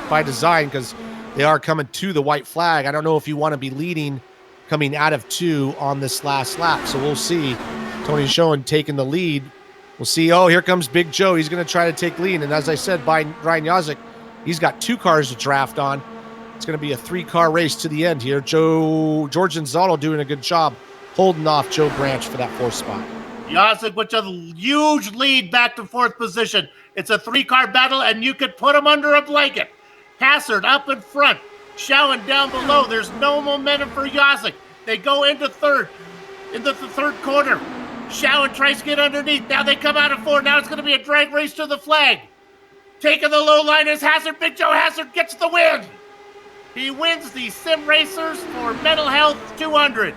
by design because they are coming to the white flag. I don't know if you want to be leading coming out of 2 on this last lap. So we'll see. Tony Showen taking the lead. We'll see. Oh, here comes Big Joe. He's going to try to take lead. And as I said, Brian Yazik, he's got 2 cars to draft on. It's going to be a 3-car race to the end here. George Zaldo doing a good job holding off Joe Branch for that 4th spot. Yazik with a huge lead back to 4th position. It's a 3-car battle, and you could put him under a blanket. Hazard up in front. Showen down below. There's no momentum for Yazik. They go into 3rd. Into the 3rd corner. Showen tries to get underneath. Now they come out of 4. Now it's going to be a drag race to the flag. Taking the low line is Hazard. Big Joe Hazard gets the win. He wins the Sim Racers for Mental Health 200.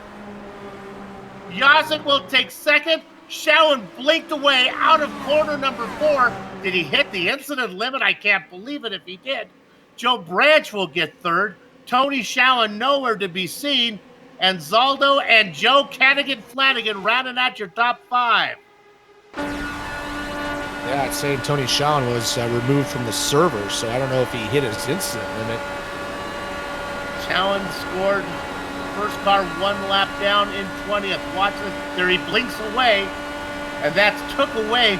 Yazik will take 2nd. Showen blinked away out of corner number 4. Did he hit the incident limit? I can't believe it if he did. Joe Branch will get 3rd. Tony Showen nowhere to be seen. And Zaldo and Joe Flanagan rounding out your top 5. Yeah, it's saying Tony Showen was removed from the server, so I don't know if he hit his incident limit. Showen scored first car 1 lap down in 20th. Watch this. There he blinks away, and that took away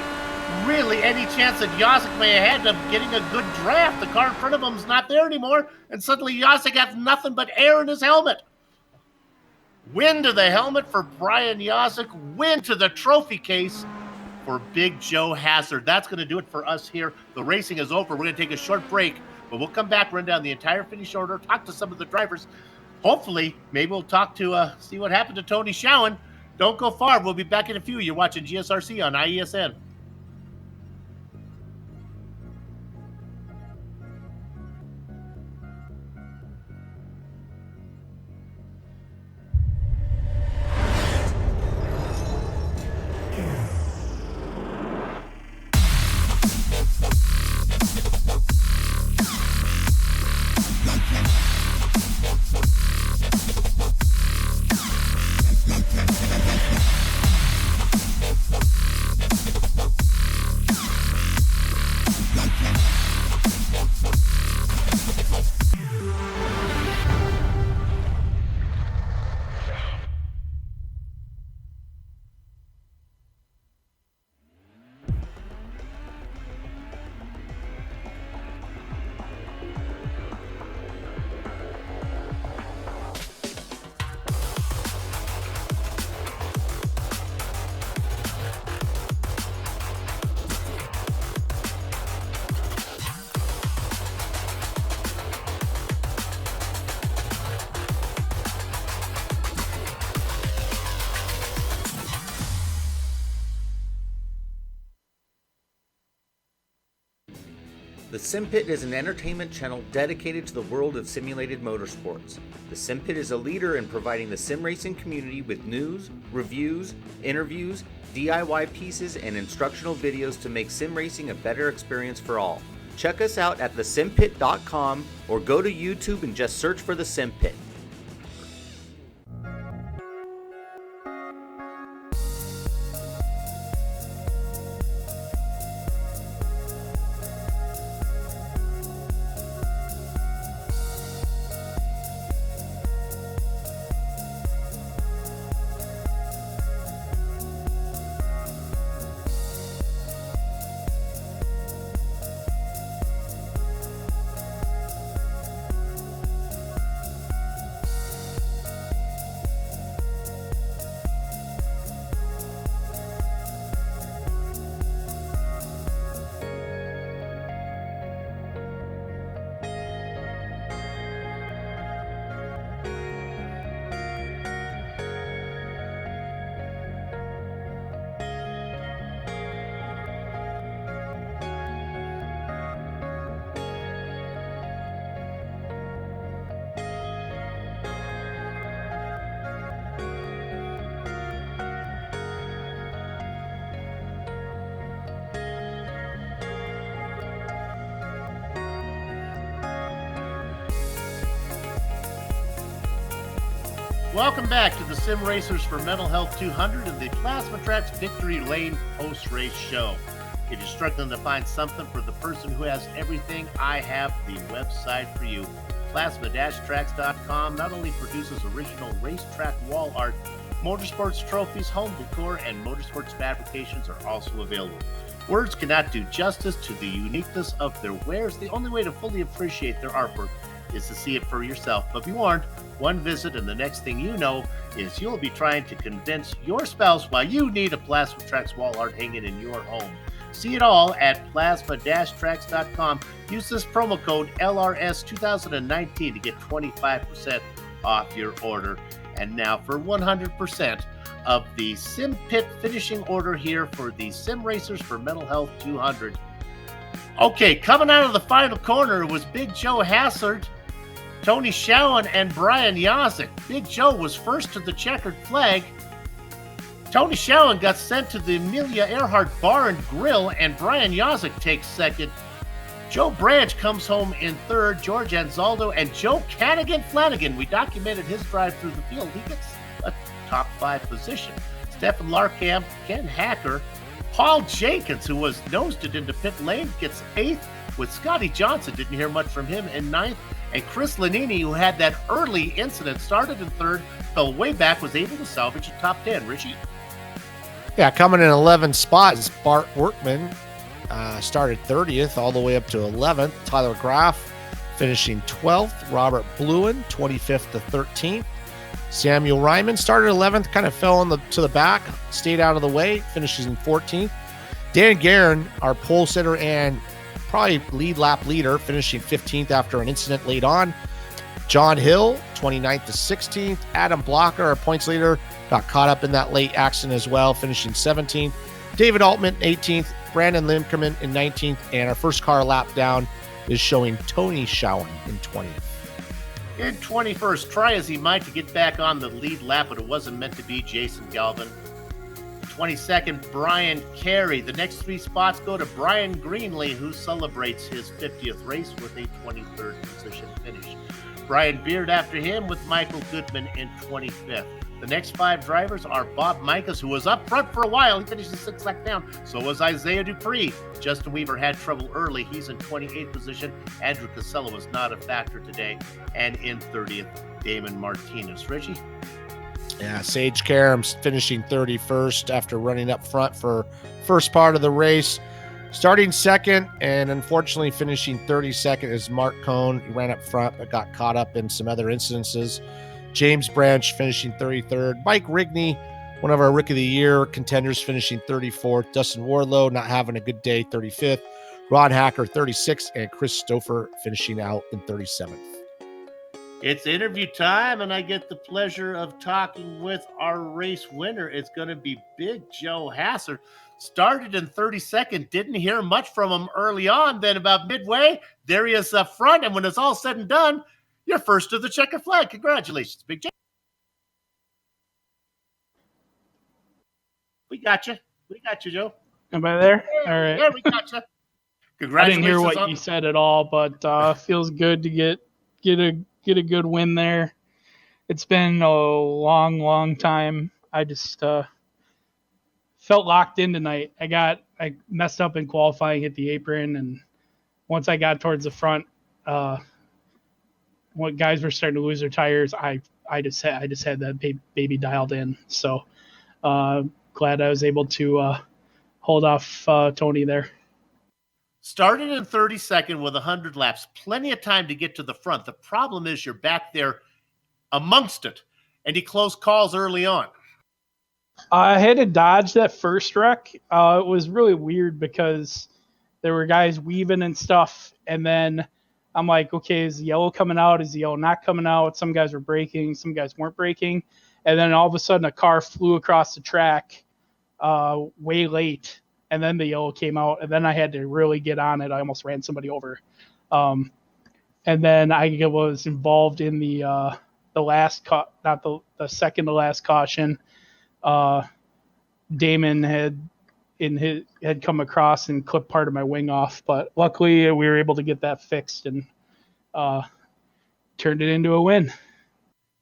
really any chance that Yazik may have had of getting a good draft. The car in front of him's not there anymore, and suddenly Yazik has nothing but air in his helmet. Win to the helmet for Brian Yazik. Win to the trophy case for Big Joe Hazard. That's going to do it for us here. The racing is over. We're going to take a short break, but we'll come back, run down the entire finish order, talk to some of the drivers. Hopefully, maybe we'll talk to see what happened to Tony Showen. Don't go far. We'll be back in a few. You're watching GSRC on IESN. The Sim Pit is an entertainment channel dedicated to the world of simulated motorsports. The Sim Pit is a leader in providing the sim racing community with news, reviews, interviews, DIY pieces, and instructional videos to make sim racing a better experience for all. Check us out at thesimpit.com or go to YouTube and just search for The Sim Pit. Welcome back to the Sim Racers for Mental Health 200 and the Plasma Tracks Victory Lane post-race show. If you're struggling to find something for the person who has everything, I have the website for you. Plasma-tracks.com not only produces original racetrack wall art, motorsports trophies, home decor, and motorsports fabrications are also available. Words cannot do justice to the uniqueness of their wares. The only way to fully appreciate their artwork is to see it for yourself. But be warned, one visit and the next thing you know is you'll be trying to convince your spouse why you need a Plasma Tracks wall art hanging in your home. See it all at plasma-tracks.com. Use this promo code LRS2019 to get 25% off your order. And now for 100% of the Sim Pit finishing order here for the Sim Racers for Mental Health 200. Okay, coming out of the final corner was Big Joe Hassard, Tony Schowen, and Brian Yazik. Big Joe was first to the checkered flag. Tony Schowen got sent to the Amelia Earhart Bar and Grill, and Brian Yazik takes second. Joe Branch comes home in third. George Anzaldo and Joe Flanagan. We documented his drive through the field. He gets a top 5 position. Stefan Larkamp, Ken Hacker, Paul Jenkins, who was nosed it into pit lane, gets 8th, with Scotty Johnson. Didn't hear much from him in 9th. And Chris Lanini, who had that early incident, started in 3rd, fell way back, was able to salvage a top 10. Richie? Yeah, coming in 11th spot is Bart Workman. Started 30th all the way up to 11th. Tyler Graff finishing 12th. Robert Bluen, 25th to 13th. Samuel Ryman started 11th, kind of fell to the back, stayed out of the way, finishes in 14th. Dan Guerin, our pole sitter and probably lead lap leader, finishing 15th after an incident late on. John Hill, 29th to 16th. Adam Blocker, our points leader, got caught up in that late accident as well, finishing 17th. David Altman, 18th. Brandon Limkerman in 19th. And our first car lap down is showing Tony Schowen in 20th. In 21st, try as he might to get back on the lead lap, but it wasn't meant to be. Jason Galvin. 22nd, Brian Carey. The next 3 spots go to Brian Greenlee, who celebrates his 50th race with a 23rd position finish. Brian Beard after him with Michael Goodman in 25th. The next 5 drivers are Bob Micas, who was up front for a while. He finished the 6th lap down. So was Isaiah Dupree. Justin Weaver had trouble early. He's in 28th position. Andrew Casella was not a factor today. And in 30th, Damon Martinez. Richie? Yeah, Sage Karam's finishing 31st after running up front for first part of the race. Starting second and unfortunately finishing 32nd is Mark Cohn. He ran up front but got caught up in some other incidences. James Branch finishing 33rd. Mike Rigney, one of our Rookie of the Year contenders, finishing 34th. Dustin Wardlow not having a good day, 35th. Ron Hacker, 36th. And Chris Stouffer finishing out in 37th. It's interview time, and I get the pleasure of talking with our race winner. It's going to be Big Joe Hassard. Started in 32nd, didn't hear much from him early on. Then about midway, there he is up front, and when it's all said and done, you're first to the checkered flag. Congratulations, Big Joe. We got you. We got you, Joe. Am I there? All right. Yeah, we got you. I Congratulations. didn't hear what you said at all, but feels good to get a good win there. It's been a long time. I just felt locked in tonight. I messed up in qualifying, hit the apron, and once I got towards the front, when guys were starting to lose their tires, I just had that baby dialed in. So glad I was able to hold off Tony there. Started in 32nd with 100 laps. Plenty of time to get to the front. The problem is you're back there amongst it, and he closed calls early on. I had to dodge that first wreck. It was really weird because there were guys weaving and stuff, and then I'm like, okay, is the yellow coming out? Is the yellow not coming out? Some guys were braking, some guys weren't braking, and then all of a sudden a car flew across the track way late, and then the yellow came out, and then I had to really get on it. I almost ran somebody over. And then I was involved in the last not the second to last caution. Damon had come across and clipped part of my wing off, but luckily we were able to get that fixed and turned it into a win.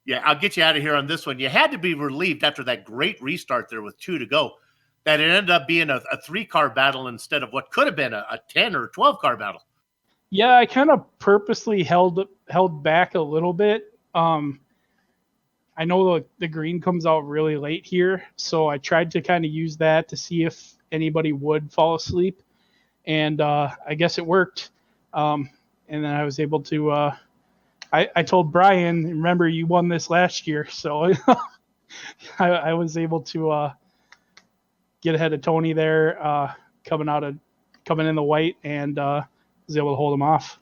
Yeah, I'll get you out of here on this one. You had to be relieved after that great restart there with 2 to go that it ended up being a 3-car battle instead of what could have been a 10 or 12-car battle. Yeah, I kind of purposely held back a little bit. I know the green comes out really late here, so I tried to kind of use that to see if anybody would fall asleep, and I guess it worked. And then I was able to. I told Brian, remember you won this last year, so I was able to get ahead of Tony there, coming in the white, and was able to hold him off.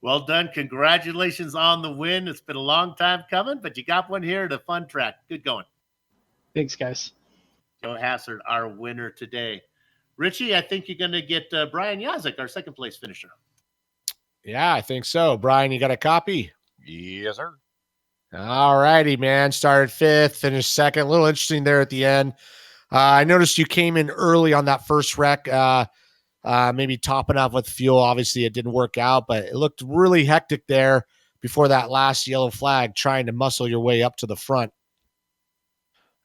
Well done. Congratulations on the win. It's been a long time coming, but you got one here at a fun track. Good going. Thanks, guys. Joe Hassard, our winner today. Richie, I think you're going to get Brian Yazek, our second place finisher. Yeah, I think so. Brian, you got a copy? Yes, sir. All righty, man. Started 5th, finished 2nd. A little interesting there at the end. I noticed you came in early on that first wreck, maybe topping off with fuel. Obviously, it didn't work out, but it looked really hectic there before that last yellow flag, trying to muscle your way up to the front.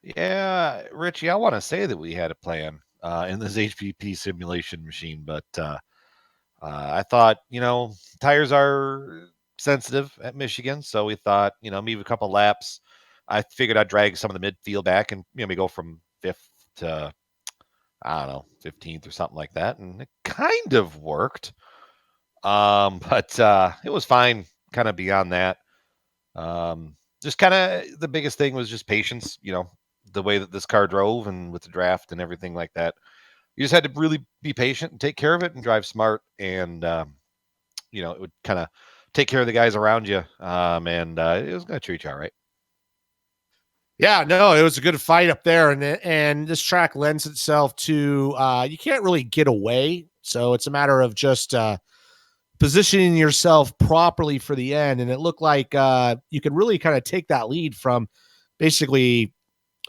Yeah, Richie, I want to say that we had a plan in this HPP simulation machine, but I thought, tires are sensitive at Michigan, so we thought, maybe a couple laps. I figured I'd drag some of the midfield back and we go from 5th to, I don't know, 15th or something like that, and it kind of worked. But it was fine kind of beyond that. Just kind of the biggest thing was just patience, the way that this car drove and with the draft and everything like that. You just had to really be patient and take care of it and drive smart, and it would kind of take care of the guys around you, and it was going to treat you all right. Yeah, no, it was a good fight up there, and this track lends itself to you can't really get away, so it's a matter of just positioning yourself properly for the end, and it looked like you could really kind of take that lead from basically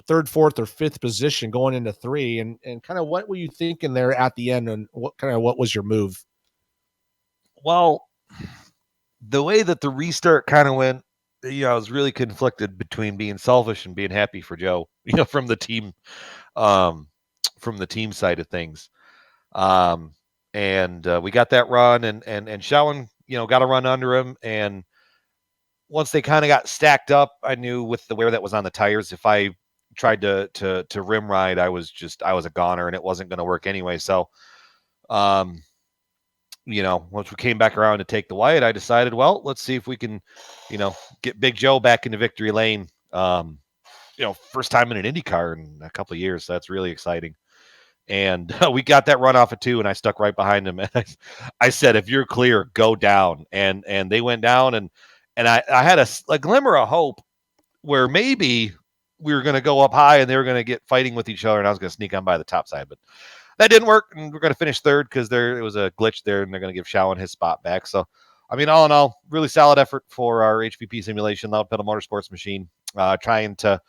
3rd, 4th, or 5th position going into 3, and kind of what were you thinking there at the end, and what was your move? Well, the way that the restart kind of went, I was really conflicted between being selfish and being happy for Joe, from the team side of things. And we got that run, and Schoen, got a run under him, and once they kind of got stacked up, I knew with the wear that was on the tires, if I tried to rim ride, I was a goner, and it wasn't going to work anyway. So, once we came back around to take the white, I decided, well, let's see if we can, get Big Joe back into victory lane. First time in an IndyCar in a couple of years. So that's really exciting. And we got that run off of 2, and I stuck right behind him. And I said, if you're clear, go down. And they went down, and I had a glimmer of hope where maybe we were going to go up high and they were going to get fighting with each other, and I was going to sneak on by the top side. But that didn't work, and we're going to finish 3rd because it was a glitch there, and they're going to give Schoen his spot back. So, all in all, really solid effort for our HPP simulation, Loud Pedal Motorsports machine, trying to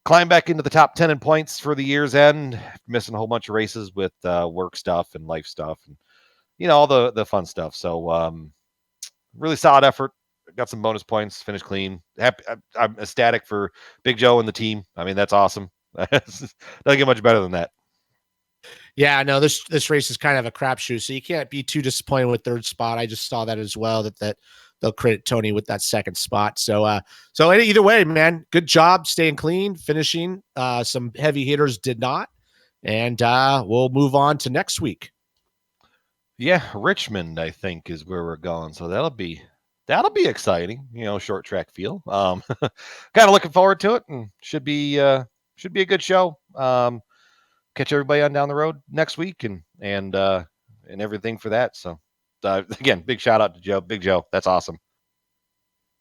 climb back into the top 10 in points for the year's end, missing a whole bunch of races with work stuff and life stuff and, all the fun stuff. So really solid effort. Got some bonus points, finished clean. Happy, I'm ecstatic for Big Joe and the team. I mean, that's awesome. Doesn't get much better than that. Yeah, no, this race is kind of a crapshoot, so you can't be too disappointed with 3rd spot. I just saw that as well, that they'll credit Tony with that 2nd spot. So either way, man, good job staying clean, finishing. Some heavy hitters did not, and we'll move on to next week. Yeah, Richmond, I think, is where we're going. So that'll be exciting. Short track feel. Kind of looking forward to it, and should be a good show. Catch everybody on down the road next week, and everything for that. So again, big shout out to Joe, Big Joe. That's awesome.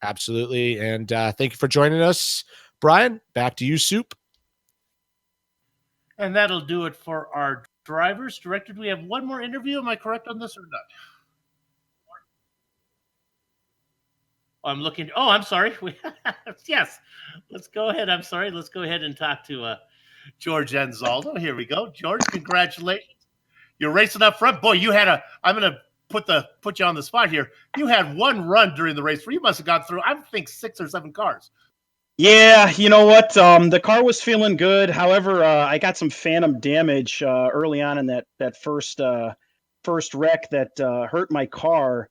Absolutely. And thank you for joining us, Brian. Back to you, Soup. And that'll do it for our drivers. Director, do we have one more interview? Am I correct on this or not? I'm looking. Oh, I'm sorry. Yes. Let's go ahead. I'm sorry. Let's go ahead and talk to George Anzaldo. Here we go. George, congratulations. You're racing up front. Boy, I'm going to put you on the spot here. You had one run during the race where you must have gone through, I think, 6 or 7 cars. Yeah, you know what? The car was feeling good. However, I got some phantom damage early on in that first wreck that hurt my car.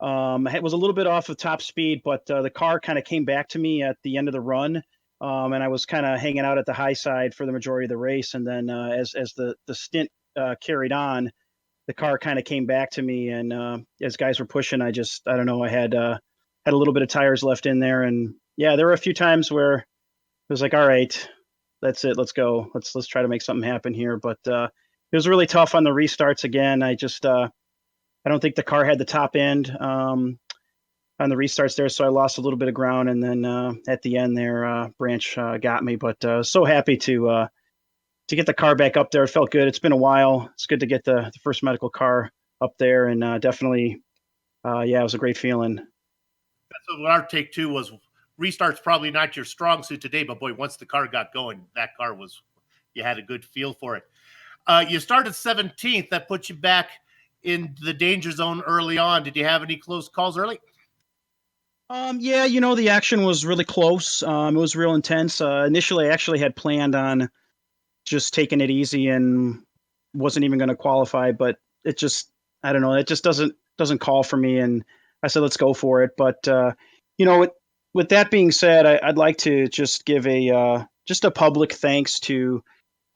It was a little bit off of top speed, but the car kind of came back to me at the end of the run, and I was kind of hanging out at the high side for the majority of the race. And then as the stint carried on, the car kind of came back to me, and as guys were pushing, I don't know, I had a little bit of tires left in there, and yeah, there were a few times where it was like, all right, that's it, let's go, let's try to make something happen here. But it was really tough on the restarts again. I don't think the car had the top end on the restarts there, so I lost a little bit of ground, and then at the end there, Branch got me. But so happy to get the car back up there. It felt good. It's been a while. It's good to get the first medical car up there, and definitely, yeah, it was a great feeling. That's what our take too was. Restart's probably not your strong suit today, but boy, once the car got going, you had a good feel for it. You started 17th. That put you back in the danger zone early on. Did you have any close calls early? Yeah, you know, the action was really close. It was real intense. Initially, I actually had planned on just taking it easy and wasn't even going to qualify, but it just, I don't know, it just doesn't call for me. And I said, let's go for it. But, you know, with that being said, I'd like to just give just a public thanks to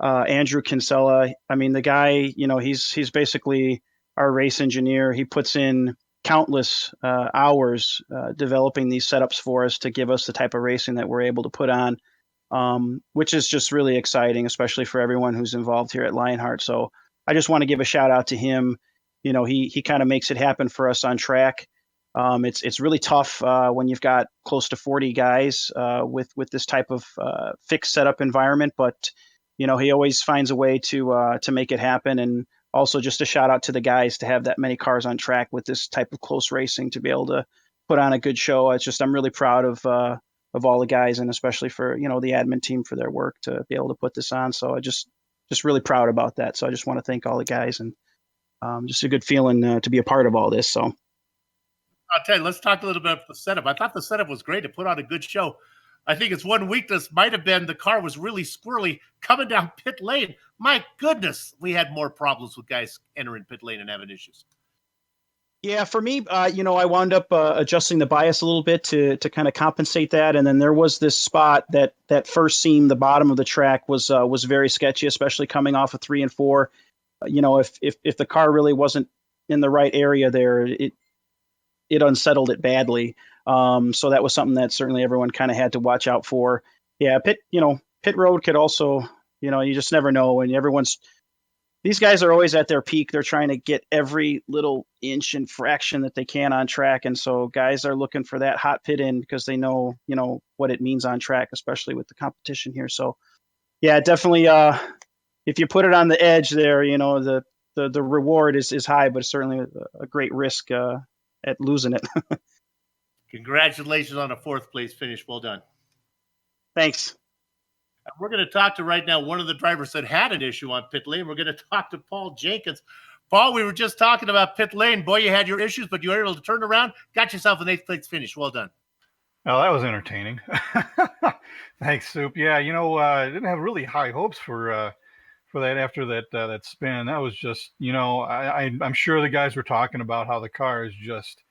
Andrew Kinsella. I mean, the guy, you know, he's basically our race engineer. He puts in countless hours developing these setups for us to give us the type of racing that we're able to put on, which is just really exciting, especially for everyone who's involved here at Lionheart. So I just want to give a shout out to him. You know, he kind of makes it happen for us on track. It's really tough when you've got close to 40 guys with this type of fixed setup environment, but you know, he always finds a way to make it happen. And also just a shout out to the guys to have that many cars on track with this type of close racing to be able to put on a good show. I'm really proud of all the guys, and especially for, you know, the admin team for their work to be able to put this on. So I just really proud about that. So I just want to thank all the guys, and just a good feeling to be a part of all this. So I'll tell you, let's talk a little bit about the setup. I thought the setup was great. It put on a good show. I think its one weakness might have been the car was really squirrely coming down pit lane. My goodness, we had more problems with guys entering pit lane and having issues. Yeah, for me, you know, I wound up adjusting the bias a little bit to kind of compensate that, and then there was this spot that first seam, the bottom of the track was very sketchy, especially coming off of 3 and 4. You know, if the car really wasn't in the right area there, it unsettled it badly. So that was something that certainly everyone kind of had to watch out for. Yeah, pit road could also, you know, you just never know. And these guys are always at their peak. They're trying to get every little inch and fraction that they can on track. And so guys are looking for that hot pit in because they know, you know, what it means on track, especially with the competition here. So yeah, definitely. If you put it on the edge there, you know, the reward is high, but it's certainly a great risk at losing it. Congratulations on a 4th place finish. Well done. Thanks. We're going to talk to right now one of the drivers that had an issue on pit lane. We're going to talk to Paul Jenkins. Paul, we were just talking about pit lane. Boy, you had your issues, but you were able to turn around, got yourself an 8th place finish. Well done. Oh, that was entertaining. Thanks, Soup. Yeah, you know, I didn't have really high hopes for that after that spin. That was just, you know, I'm sure the guys were talking about how the car is just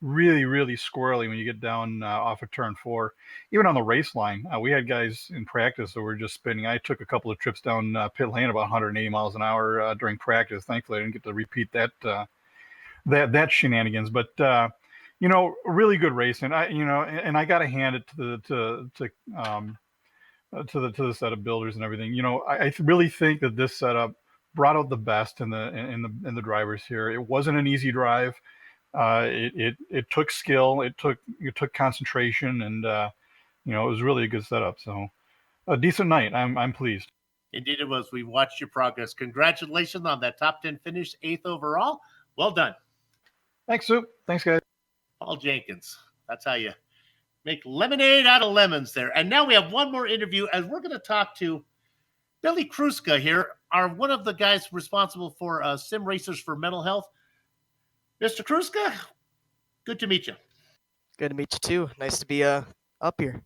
really, really squirrely when you get down off of turn 4. Even on the race line, we had guys in practice that were just spinning. I took a couple of trips down pit lane about 180 miles an hour during practice. Thankfully, I didn't get to repeat that shenanigans. But you know, really good racing. I got to hand it to the setup builders and everything. You know, I really think that this setup brought out the best in the drivers here. It wasn't an easy drive. It took skill, it took concentration, and you know, it was really a good setup. So a decent night. I'm pleased. Indeed it was. We watched your progress. Congratulations on that top 10 finish, 8th overall. Well done. Thanks, Soup. Thanks, guys. Paul Jenkins. That's how you make lemonade out of lemons there. And now we have one more interview, as we're going to talk to Billy Kruska here, one of the guys responsible for Sim Racers for Mental Health. Mr. Kruska, good to meet you. Good to meet you too. Nice to be up here.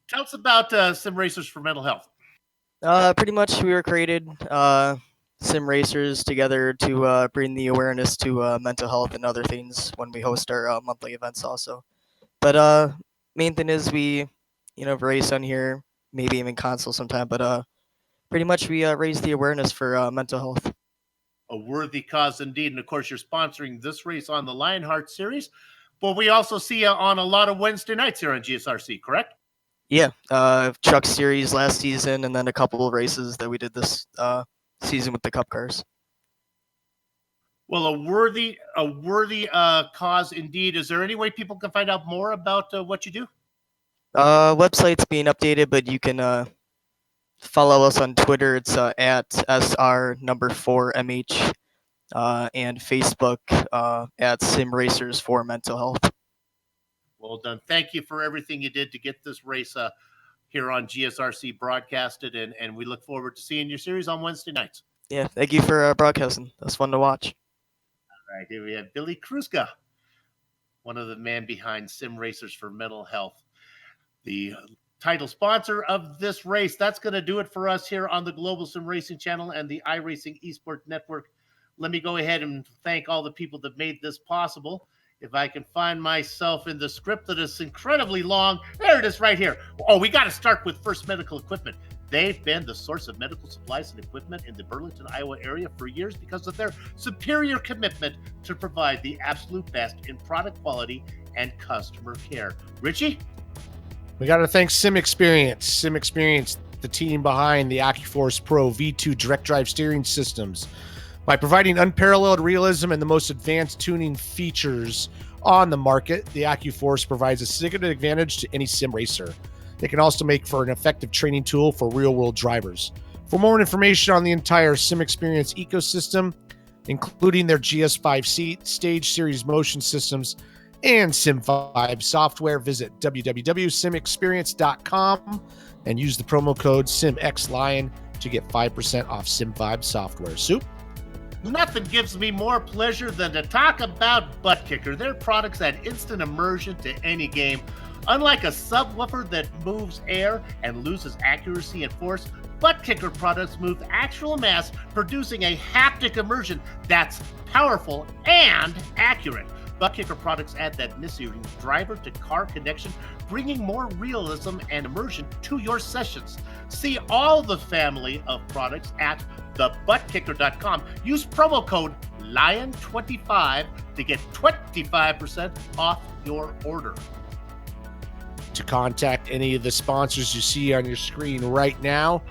Tell us about Sim Racers for Mental Health. Pretty much we were created sim racers together to bring the awareness to mental health and other things when we host our monthly events also. But main thing is we, race on here, maybe even console sometime. But pretty much we raise the awareness for mental health. A worthy cause indeed. And of course, you're sponsoring this race on the Lionheart Series. But we also see you on a lot of Wednesday nights here on GSRC, correct? Yeah, Truck Series last season, and then a couple of races that we did this season with the Cup cars. Well, a worthy cause indeed. Is there any way people can find out more about what you do? Website's being updated, but you can follow us on Twitter. It's at SR4MH, and Facebook at Sim Racers for Mental Health. Well done. Thank you for everything you did to get this race here on GSRC broadcasted, and we look forward to seeing your series on Wednesday nights. Yeah, thank you for broadcasting. That's fun to watch. All right, here we have Billy Kruska, one of the men behind Sim Racers for Mental Health, the title sponsor of this race. That's going to do it for us here on the Global SimRacing Channel and the iRacing Esports Network. Let me go ahead and thank all the people that made this possible. If I can find myself in the script that is incredibly long, there it is right here. Oh, we got to start with First Medical Equipment. They've been the source of medical supplies and equipment in the Burlington, Iowa area for years because of their superior commitment to provide the absolute best in product quality and customer care. Richie? We got to thank Sim Experience. Sim Experience, the team behind the AccuForce Pro V2 direct drive steering systems. By providing unparalleled realism and the most advanced tuning features on the market, the AccuForce provides a significant advantage to any sim racer. It can also make for an effective training tool for real-world drivers. For more information on the entire Sim Experience ecosystem, including their GS5 Stage Series motion systems and Sim5 software, visit www.simexperience.com and use the promo code SimXLion to get 5% off Sim5 software. Soup? Nothing gives me more pleasure than to talk about Butt Kicker. Their products add instant immersion to any game. Unlike a subwoofer that moves air and loses accuracy and force, Butt Kicker products move actual mass, producing a haptic immersion that's powerful and accurate. Butt Kicker products add that necessary driver-to-car connection, bringing more realism and immersion to your sessions. See all the family of products at thebuttkicker.com. Use promo code LION25 to get 25% off your order. To contact any of the sponsors you see on your screen right now,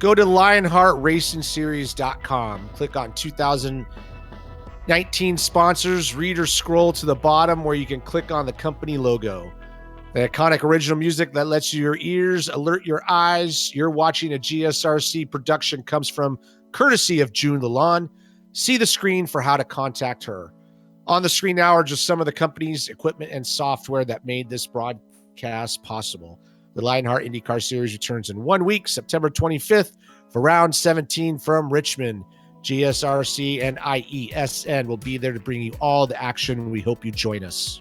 go to LionheartRacingSeries.com. Click on 2019 sponsors, read or scroll to the bottom where you can click on the company logo. The iconic original music that lets your ears alert your eyes. You're watching a GSRC production comes from courtesy of June Lalonde. See the screen for how to contact her. On the screen now are just some of the companies, equipment, and software that made this broadcast possible. The Lionheart IndyCar Series returns in 1 week, September 25th, for round 17 from Richmond. GSRC and IESN will be there to bring you all the action. We hope you join us.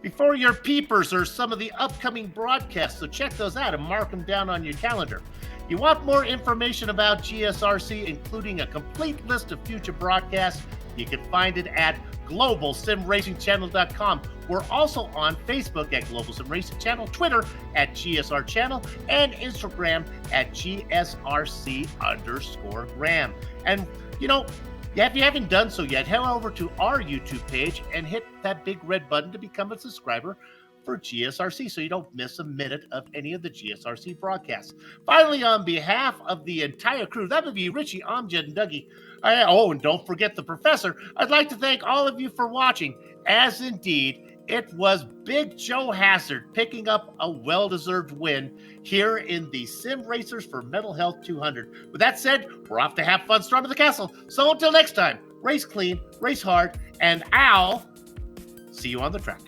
Before your peepers are some of the upcoming broadcasts, so check those out and mark them down on your calendar. You want more information about GSRC, including a complete list of future broadcasts? You can find it at globalsimracingchannel.com. We're also on Facebook at Global Sim Racing Channel, Twitter at GSR Channel, and Instagram at GSRC_Gram. And, if you haven't done so yet, head over to our YouTube page and hit that big red button to become a subscriber for GSRC so you don't miss a minute of any of the GSRC broadcasts. Finally, on behalf of the entire crew, that would be Richie, Amjad, and Dougie. And don't forget the professor. I'd like to thank all of you for watching, as indeed it was Big Joe Hazard picking up a well-deserved win here in the Sim Racers for Mental Health 200. With that said, we're off to have fun storming the castle. So until next time, race clean, race hard, and I'll see you on the track.